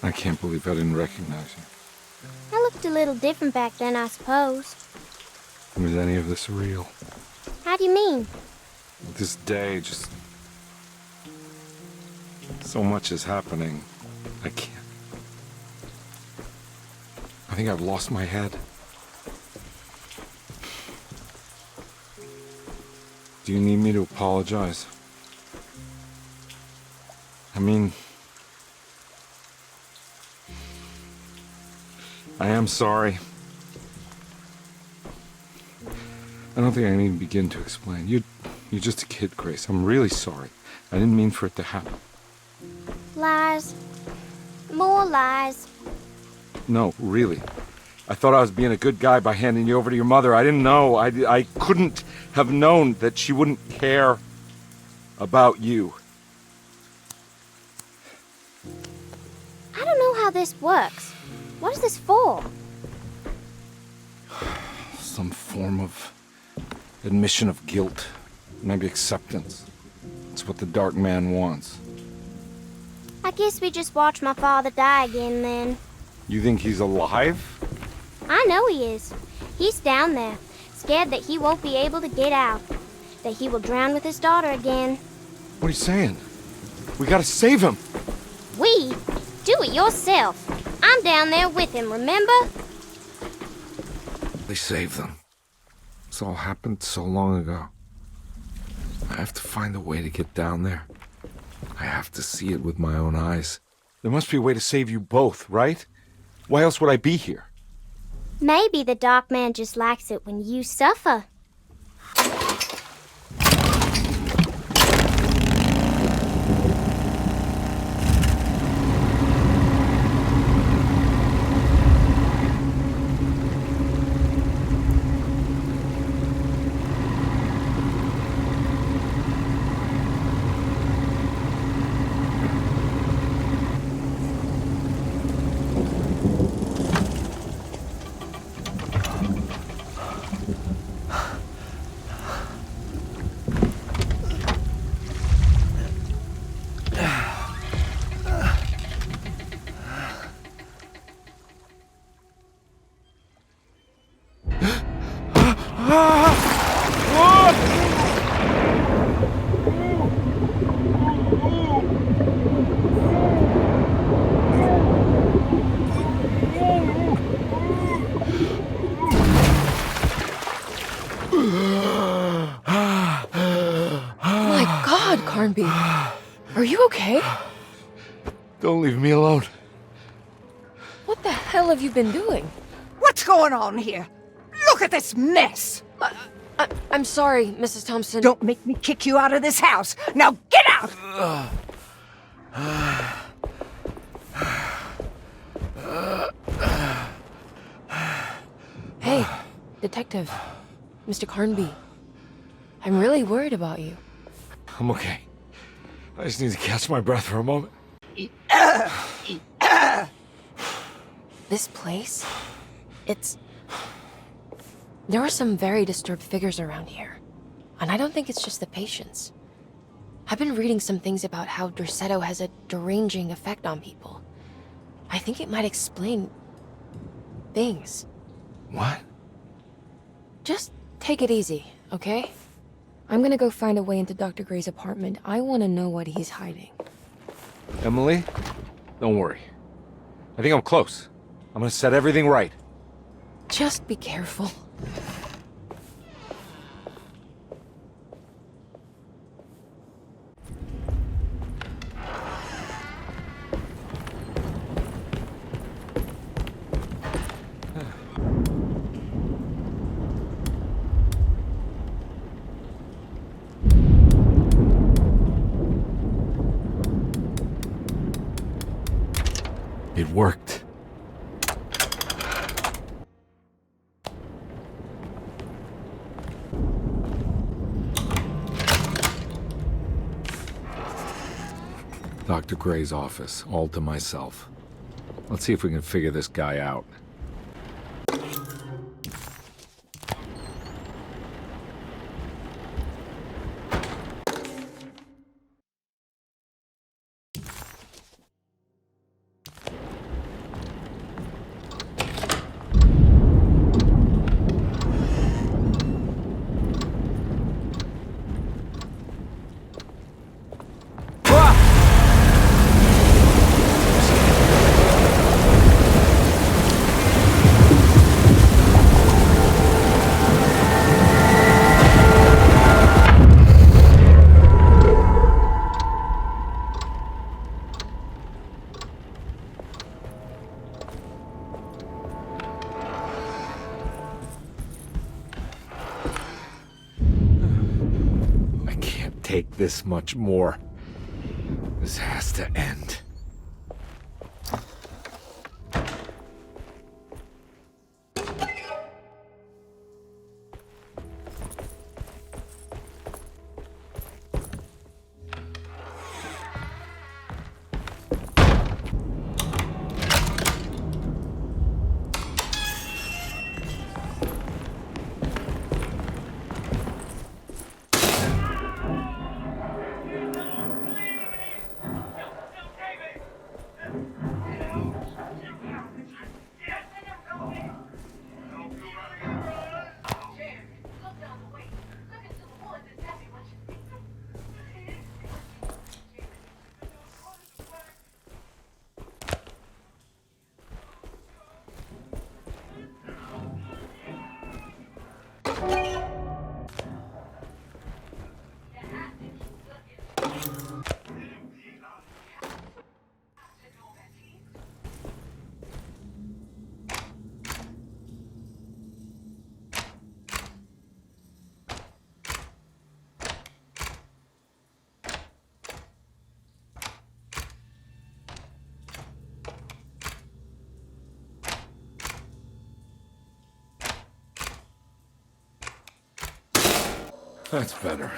I can't believe I didn't recognize you. I looked a little different back then, I suppose. Was any of this real? How do you mean? This day, just... so much is happening. I can't... I think I've lost my head. Do you need me to apologize? I mean... I am sorry. I don't think I need to begin to explain. You're just a kid, Grace. I'm really sorry. I didn't mean for it to happen. Lies. More lies. No, really. I thought I was being a good guy by handing you over to your mother. I didn't know. I couldn't have known that she wouldn't care about you. I don't know how this works. What is this for? Some form of admission of guilt. Maybe acceptance. It's what the Dark Man wants. I guess we just watch my father die again then. You think he's alive? I know he is. He's down there, scared that he won't be able to get out. That he will drown with his daughter again. What are you saying? We gotta save him! We? Do it yourself. I'm down there with him, remember? They saved them. This all happened so long ago. I have to find a way to get down there. I have to see it with my own eyes. There must be a way to save you both, right? Why else would I be here? Maybe the Dark Man just likes it when you suffer. Are you okay? Don't leave me alone. What the hell have you been doing? What's going on here? Look at this mess! I'm sorry, Mrs. Thompson. Don't make me kick you out of this house. Now get out! Hey, Detective. Mr. Carnby. I'm really worried about you. I'm okay. I just need to catch my breath for a moment. This place? There are some very disturbed figures around here. And I don't think it's just the patients. I've been reading some things about how Derceto has a deranging effect on people. I think it might explain... things. What? Just take it easy, okay? I'm gonna go find a way into Dr. Gray's apartment. I want to know what he's hiding. Emily, don't worry. I think I'm close. I'm gonna set everything right. Just be careful. worked. Dr. Gray's office, all to myself. Let's see if we can figure this guy out. Take this much more. This has to end. That's better.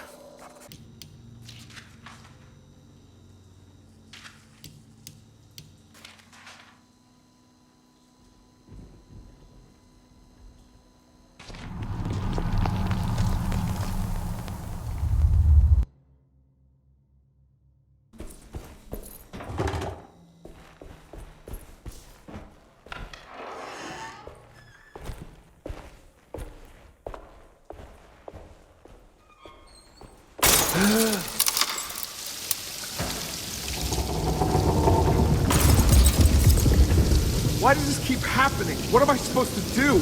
Why does this keep happening? What am I supposed to do?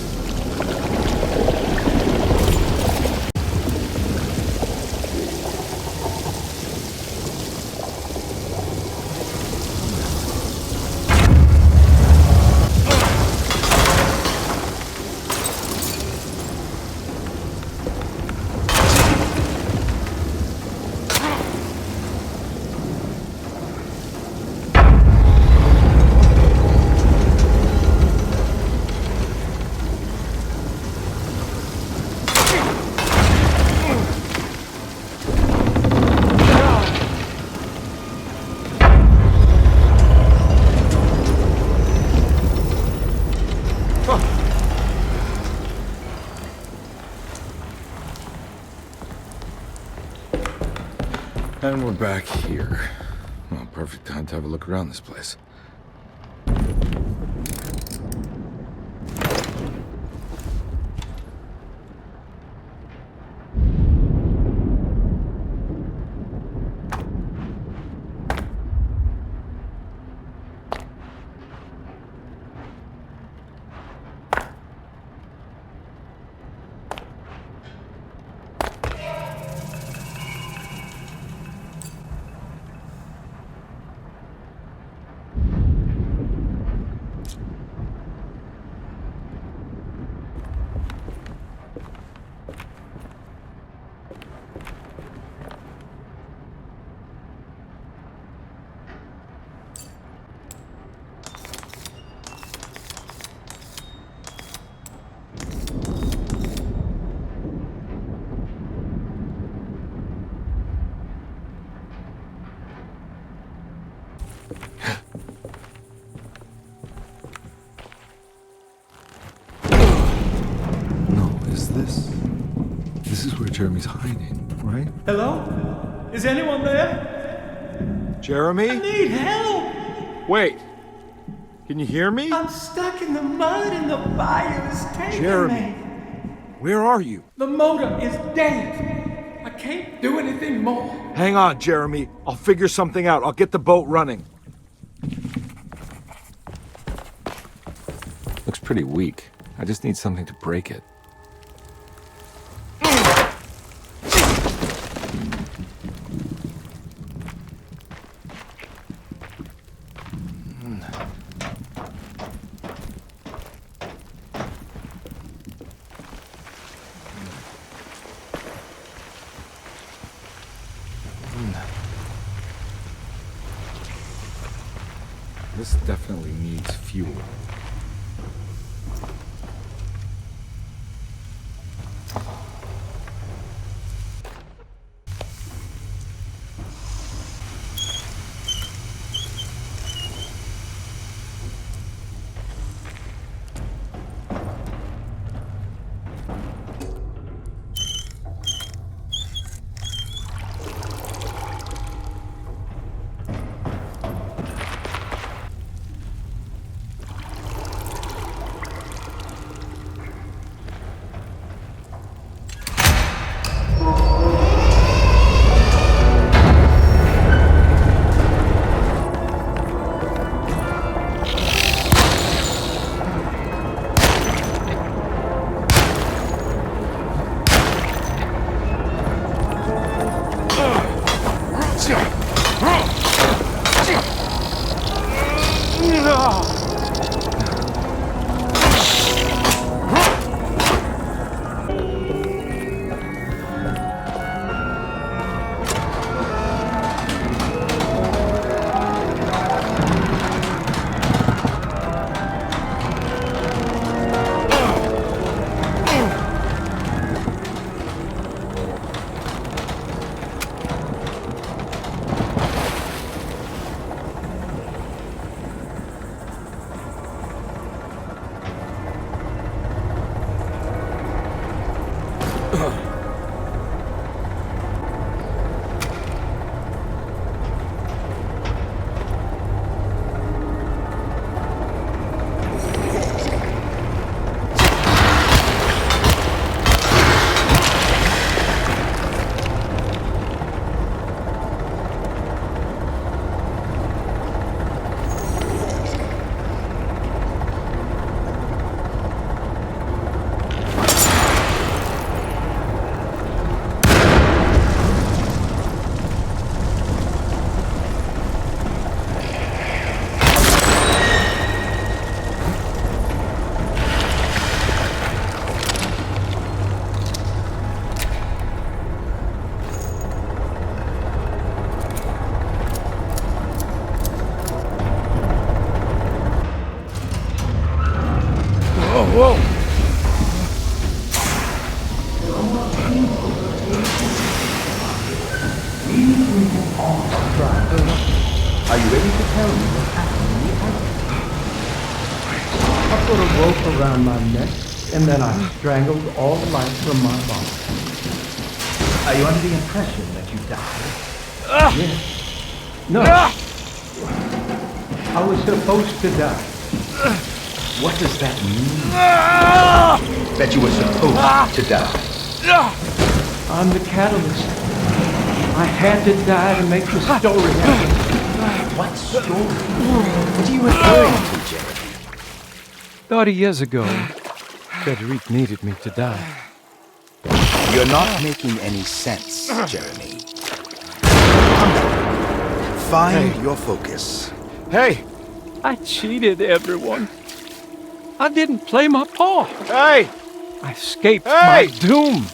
And we're back here. Well, perfect time to have a look around this place. this? This is where Jeremy's hiding, right? Hello? Is anyone there? Jeremy? I need help! Wait! Can you hear me? I'm stuck in the mud and the fire is taking Jeremy. me. Where are you? The motor is dead. I can't do anything more. Hang on, Jeremy. I'll figure something out. I'll get the boat running. Looks pretty weak. I just need something to break it. This definitely needs fuel. Whoa! Are you ready to tell me what happened in the attic? I put a rope around my neck, and then I strangled all the life from my body. Are you under the impression that you died? Yes. No. I was supposed to die. What does that mean? That you were supposed to die? I'm the catalyst. I had to die to make the story happen. What story? What are you referring to, Jeremy? 30 years ago, Frederic needed me to die. You're not making any sense, Jeremy. Find your focus. Hey! I cheated everyone. I didn't play my part. Hey! I escaped my doom.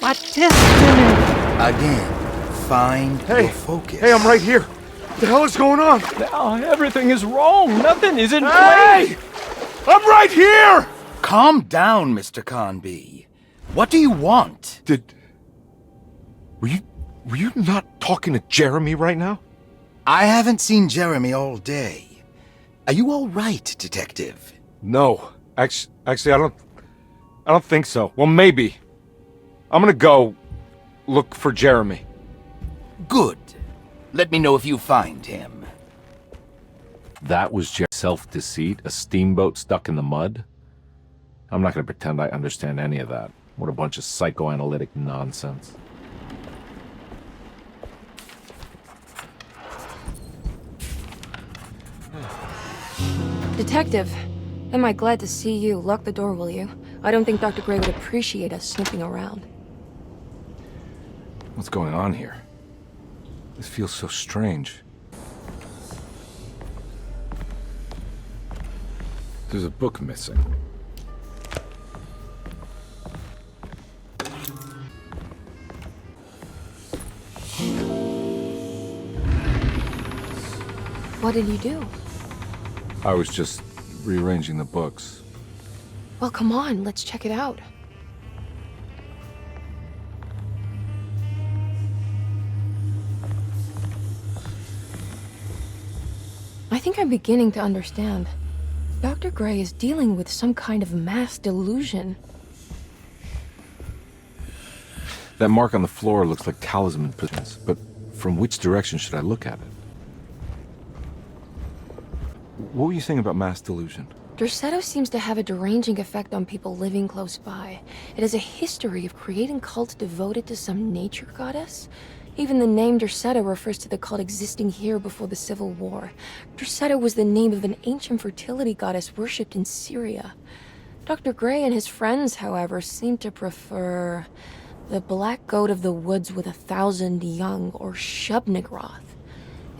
My destiny. Again, find your focus. Hey, I'm right here. What the hell is going on? Now everything is wrong. Nothing is in Hey! place. I'm right here! Calm down, Mr. Conby. What do you want? Were you not talking to Jeremy right now? I haven't seen Jeremy all day. Are you all right, Detective? No. Actually, I don't think so. Well, maybe. I'm gonna go look for Jeremy. Good. Let me know if you find him. That was just self-deceit? A steamboat stuck in the mud? I'm not gonna pretend I understand any of that. What a bunch of psychoanalytic nonsense. Detective, am I glad to see you. Lock the door, will you? I don't think Dr. Gray would appreciate us snooping around. What's going on here? This feels so strange. There's a book missing. What did you do? I was just rearranging the books. Well, come on, let's check it out. I think I'm beginning to understand. Dr. Gray is dealing with some kind of mass delusion. That mark on the floor looks like talisman presence, but from which direction should I look at it? What were you saying about mass delusion? Derceto seems to have a deranging effect on people living close by. It has a history of creating cults devoted to some nature goddess. Even the name Derceto refers to the cult existing here before the Civil War. Derceto was the name of an ancient fertility goddess worshipped in Syria. Dr. Gray and his friends, however, seem to prefer the black goat of the woods with 1,000 young, or Shub-Nigroth.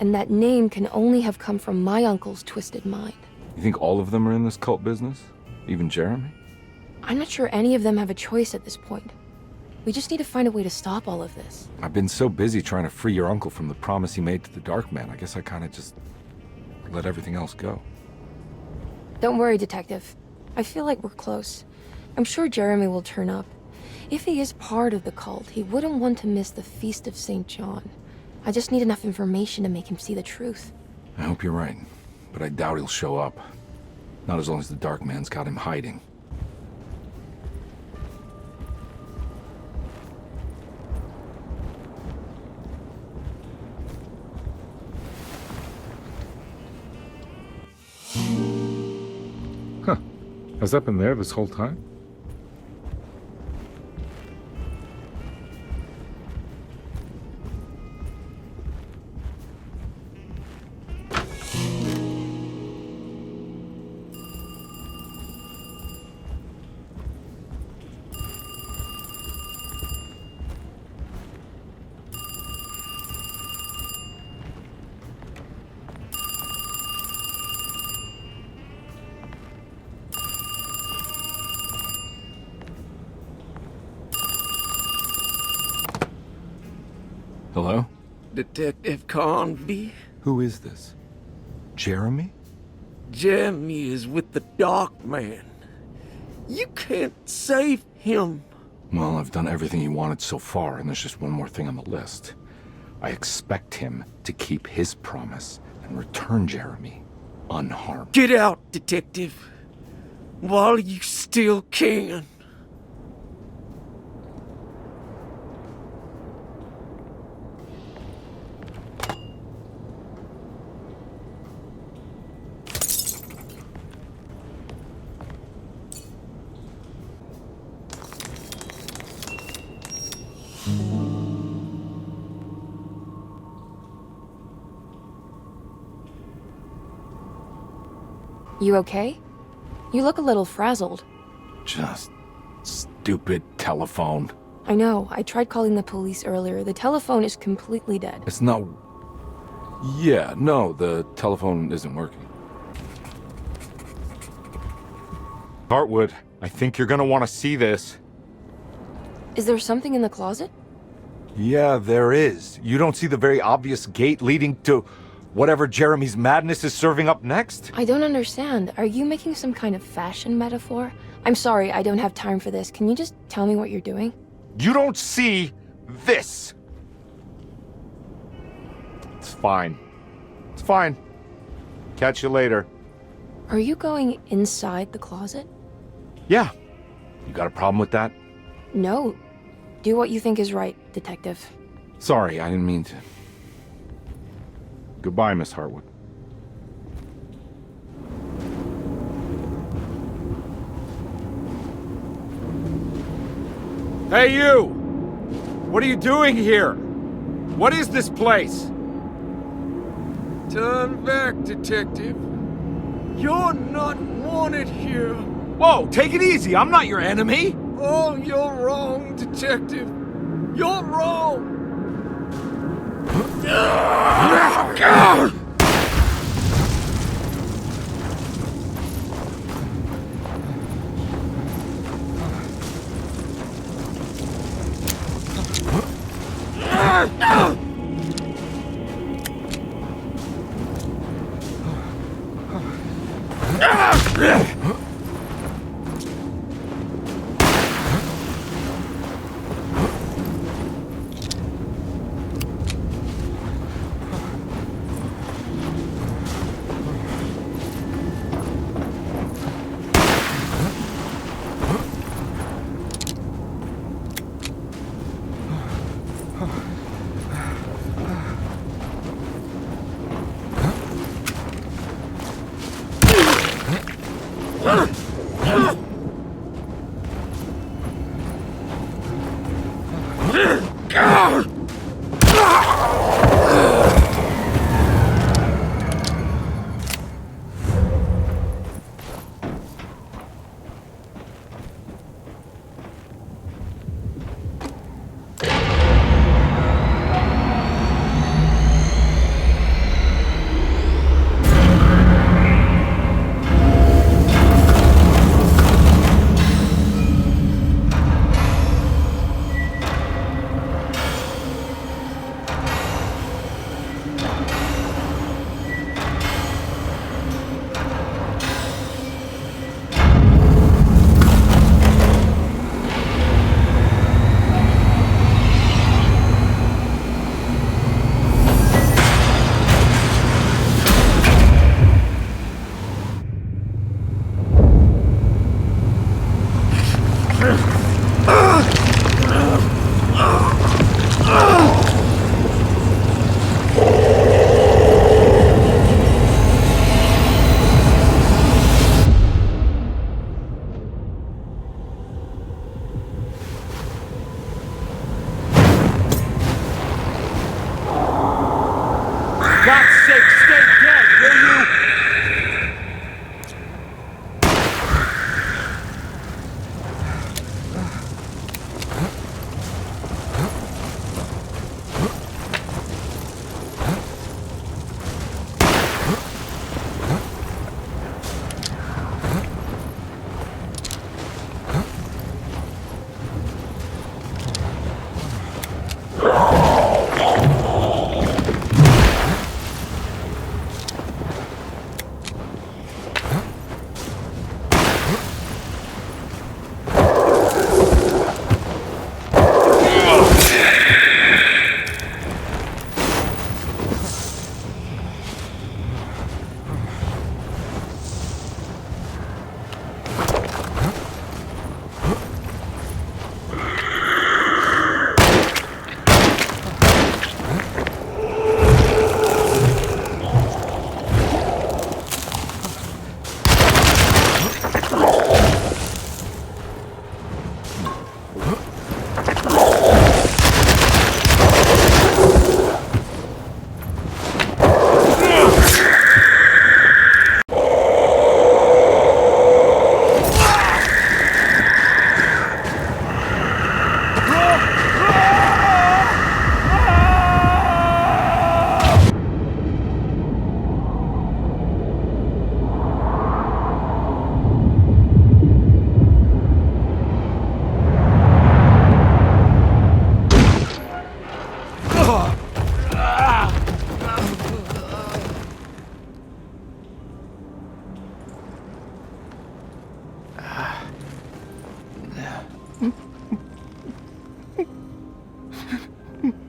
And that name can only have come from my uncle's twisted mind. You think all of them are in this cult business? Even Jeremy? I'm not sure any of them have a choice at this point. We just need to find a way to stop all of this. I've been so busy trying to free your uncle from the promise he made to the Dark Man. I guess I kind of just let everything else go. Don't worry, Detective. I feel like we're close. I'm sure Jeremy will turn up. If he is part of the cult, he wouldn't want to miss the Feast of St. John. I just need enough information to make him see the truth. I hope you're right, but I doubt he'll show up. Not as long as the Dark Man's got him hiding. Huh. Has that been there this whole time? Hello? Detective Conby? Who is this? Jeremy? Jeremy is with the Dark Man. You can't save him. Well, I've done everything he wanted so far, and there's just one more thing on the list. I expect him to keep his promise and return Jeremy unharmed. Get out, Detective, while you still can. You okay? You look a little frazzled. Just stupid telephone. I know. I tried calling the police earlier. The telephone is completely dead. It's not... Yeah, no, the telephone isn't working. Hartwood, I think you're gonna want to see this. Is there something in the closet? Yeah, there is. You don't see the very obvious gate leading to whatever Jeremy's madness is serving up next? I don't understand. Are you making some kind of fashion metaphor? I'm sorry, I don't have time for this. Can you just tell me what you're doing? You don't see this! It's fine. It's fine. Catch you later. Are you going inside the closet? Yeah. You got a problem with that? No. Do what you think is right, Detective. Sorry, I didn't mean to. Goodbye, Miss Hartwood. Hey, you! What are you doing here? What is this place? Turn back, Detective. You're not wanted here. Whoa, take it easy. I'm not your enemy. Oh, you're wrong, Detective. You're wrong.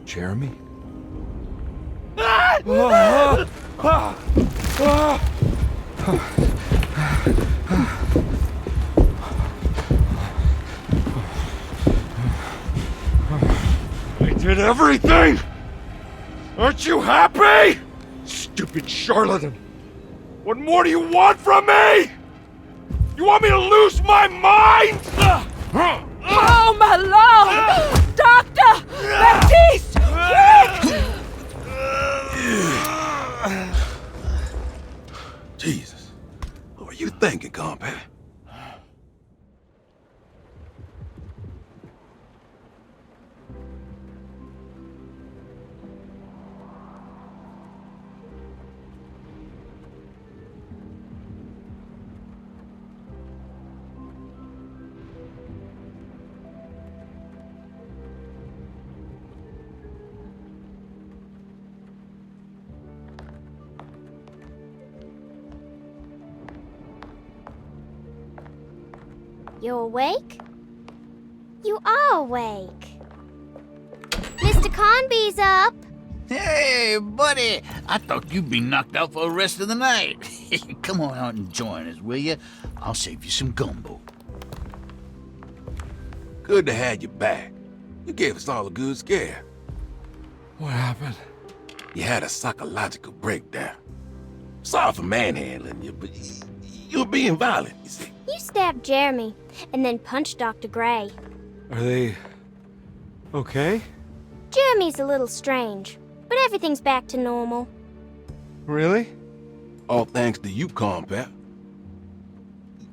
Jeremy? did everything! Aren't you happy? Stupid charlatan! What more do you want from me? You want me to lose my mind? Oh, my lord! Doctor! Baptiste! Quick! Jesus. What were you thinking, compadre? You awake? You are awake. Mr. Conby's up. Hey, buddy! I thought you'd be knocked out for the rest of the night. Come on out and join us, will you? I'll save you some gumbo. Good to have you back. You gave us all a good scare. What happened? You had a psychological breakdown. Sorry for manhandling you, but you were being violent, you see. You stabbed Jeremy and then punched Dr. Gray. Are they... okay? Jeremy's a little strange, but everything's back to normal. Really? All thanks to you, compadre.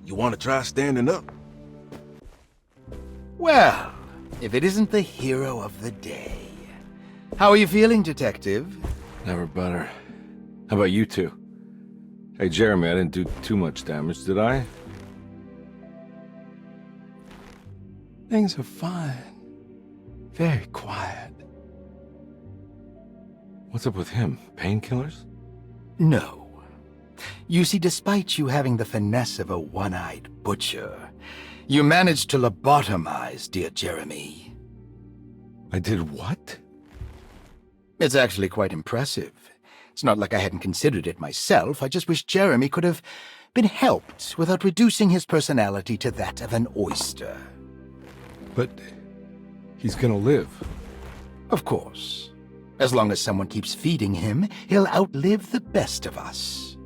You want to try standing up? Well, if it isn't the hero of the day. How are you feeling, Detective? Never better. How about you two? Hey, Jeremy, I didn't do too much damage, did I? Things are fine. Very quiet. What's up with him? Painkillers? No. You see, despite you having the finesse of a one-eyed butcher, you managed to lobotomize dear Jeremy. I did what? It's actually quite impressive. It's not like I hadn't considered it myself. I just wish Jeremy could have been helped without reducing his personality to that of an oyster. But he's gonna live. Of course. As long as someone keeps feeding him, he'll outlive the best of us.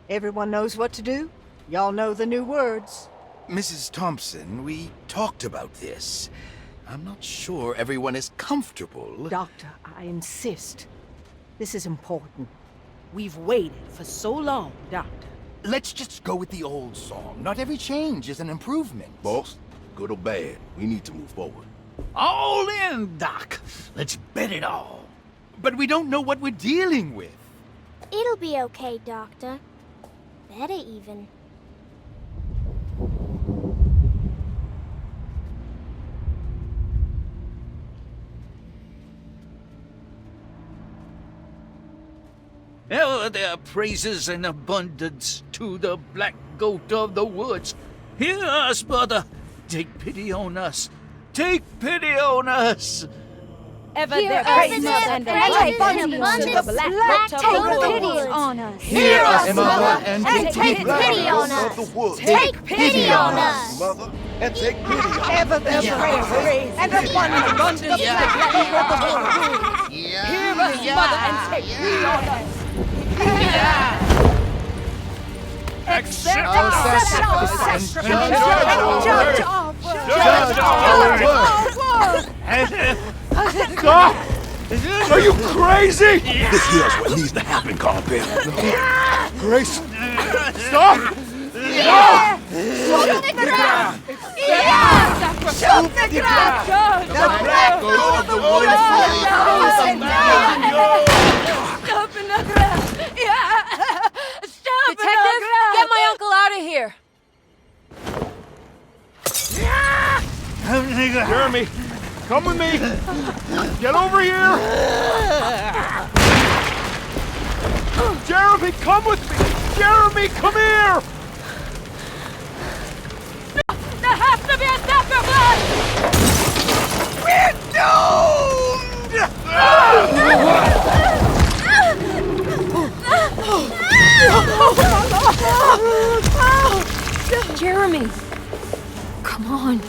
Everyone knows what to do? Y'all know the new words. Mrs. Thompson, we talked about this. I'm not sure everyone is comfortable. Doctor, I insist. This is important. We've waited for so long, Doctor. Let's just go with the old song. Not every change is an improvement. Boss, good or bad, we need to move forward. All in, Doc. Let's bet it all. But we don't know what we're dealing with. It'll be okay, Doctor. Better even. Oh, there are praises in abundance to the black goat of the woods. Hear us, mother. Take pity on us. Take pity on us. Ever Hear there us, praises mother, and praises abundance and to the abundance, black black goat goat of the of the woods. woods. On us. Hear us, mother, and take pity on us. Take pity on us. Mother, and take pity on us. Ever there praises and abundance to the black goat of the woods. Hear us, mother, and take pity on us. Accept our sacrifice and judge our work. Stop! Are you crazy? This here's what needs to happen, compadre. Grace! Stop! No! Shoot the ground! Shoot the ground! The black goat of the woods is down! Stop in the ground! Yeah! Stop in the ground! Get my uncle out of here! Jeremy, come with me! Get over here! Jeremy, come with me! Jeremy, come here! There has to be a sacrifice! Jeremy! Come on.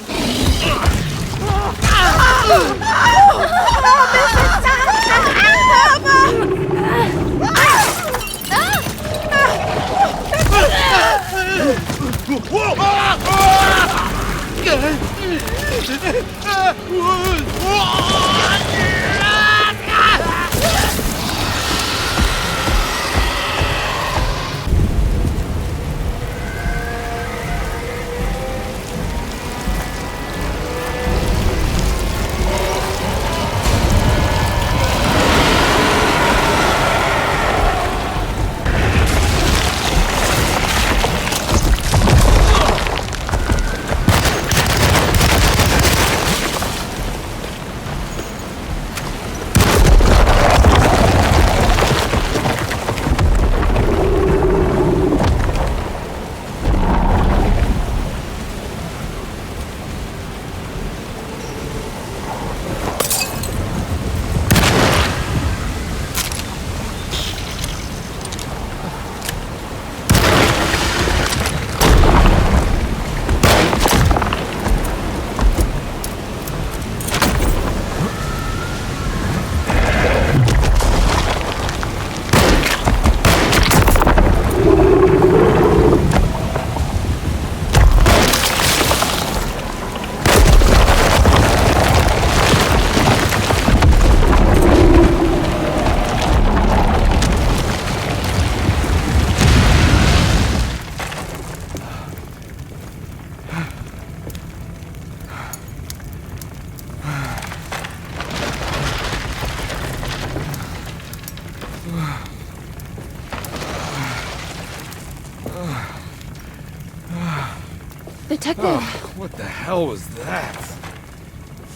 Detective! Oh, what the hell was that?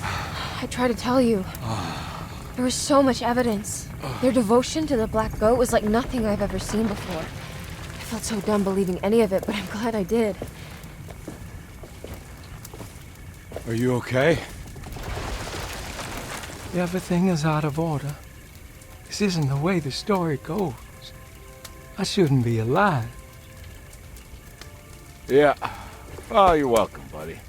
I tried to tell you. There was so much evidence. Their devotion to the black goat was like nothing I've ever seen before. I felt so dumb believing any of it, but I'm glad I did. Are you okay? Everything is out of order. This isn't the way the story goes. I shouldn't be alive. Yeah. Oh, you're welcome, buddy.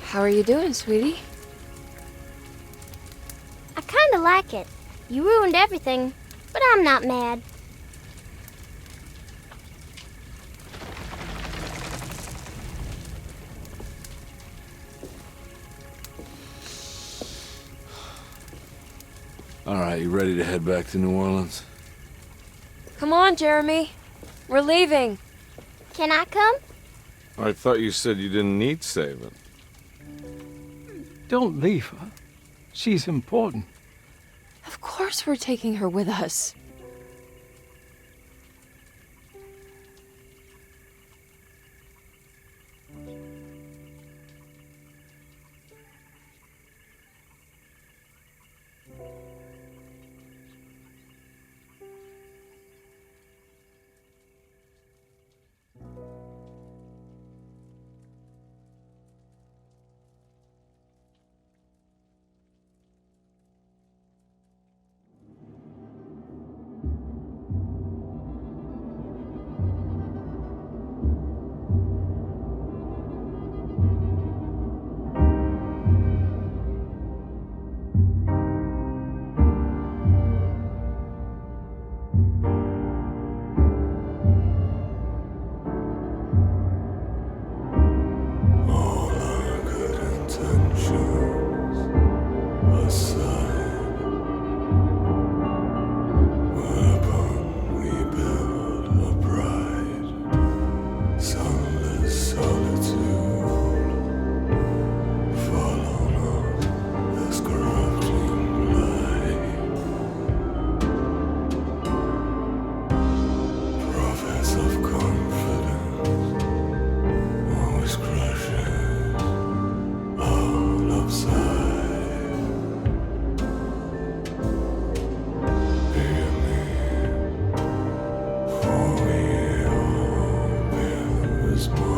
How are you doing, sweetie? I kinda like it. You ruined everything, but I'm not mad. All right, you ready to head back to New Orleans? Come on, Jeremy. We're leaving. Can I come? I thought you said you didn't need saving. Don't leave her. She's important. Of course we're taking her with us. More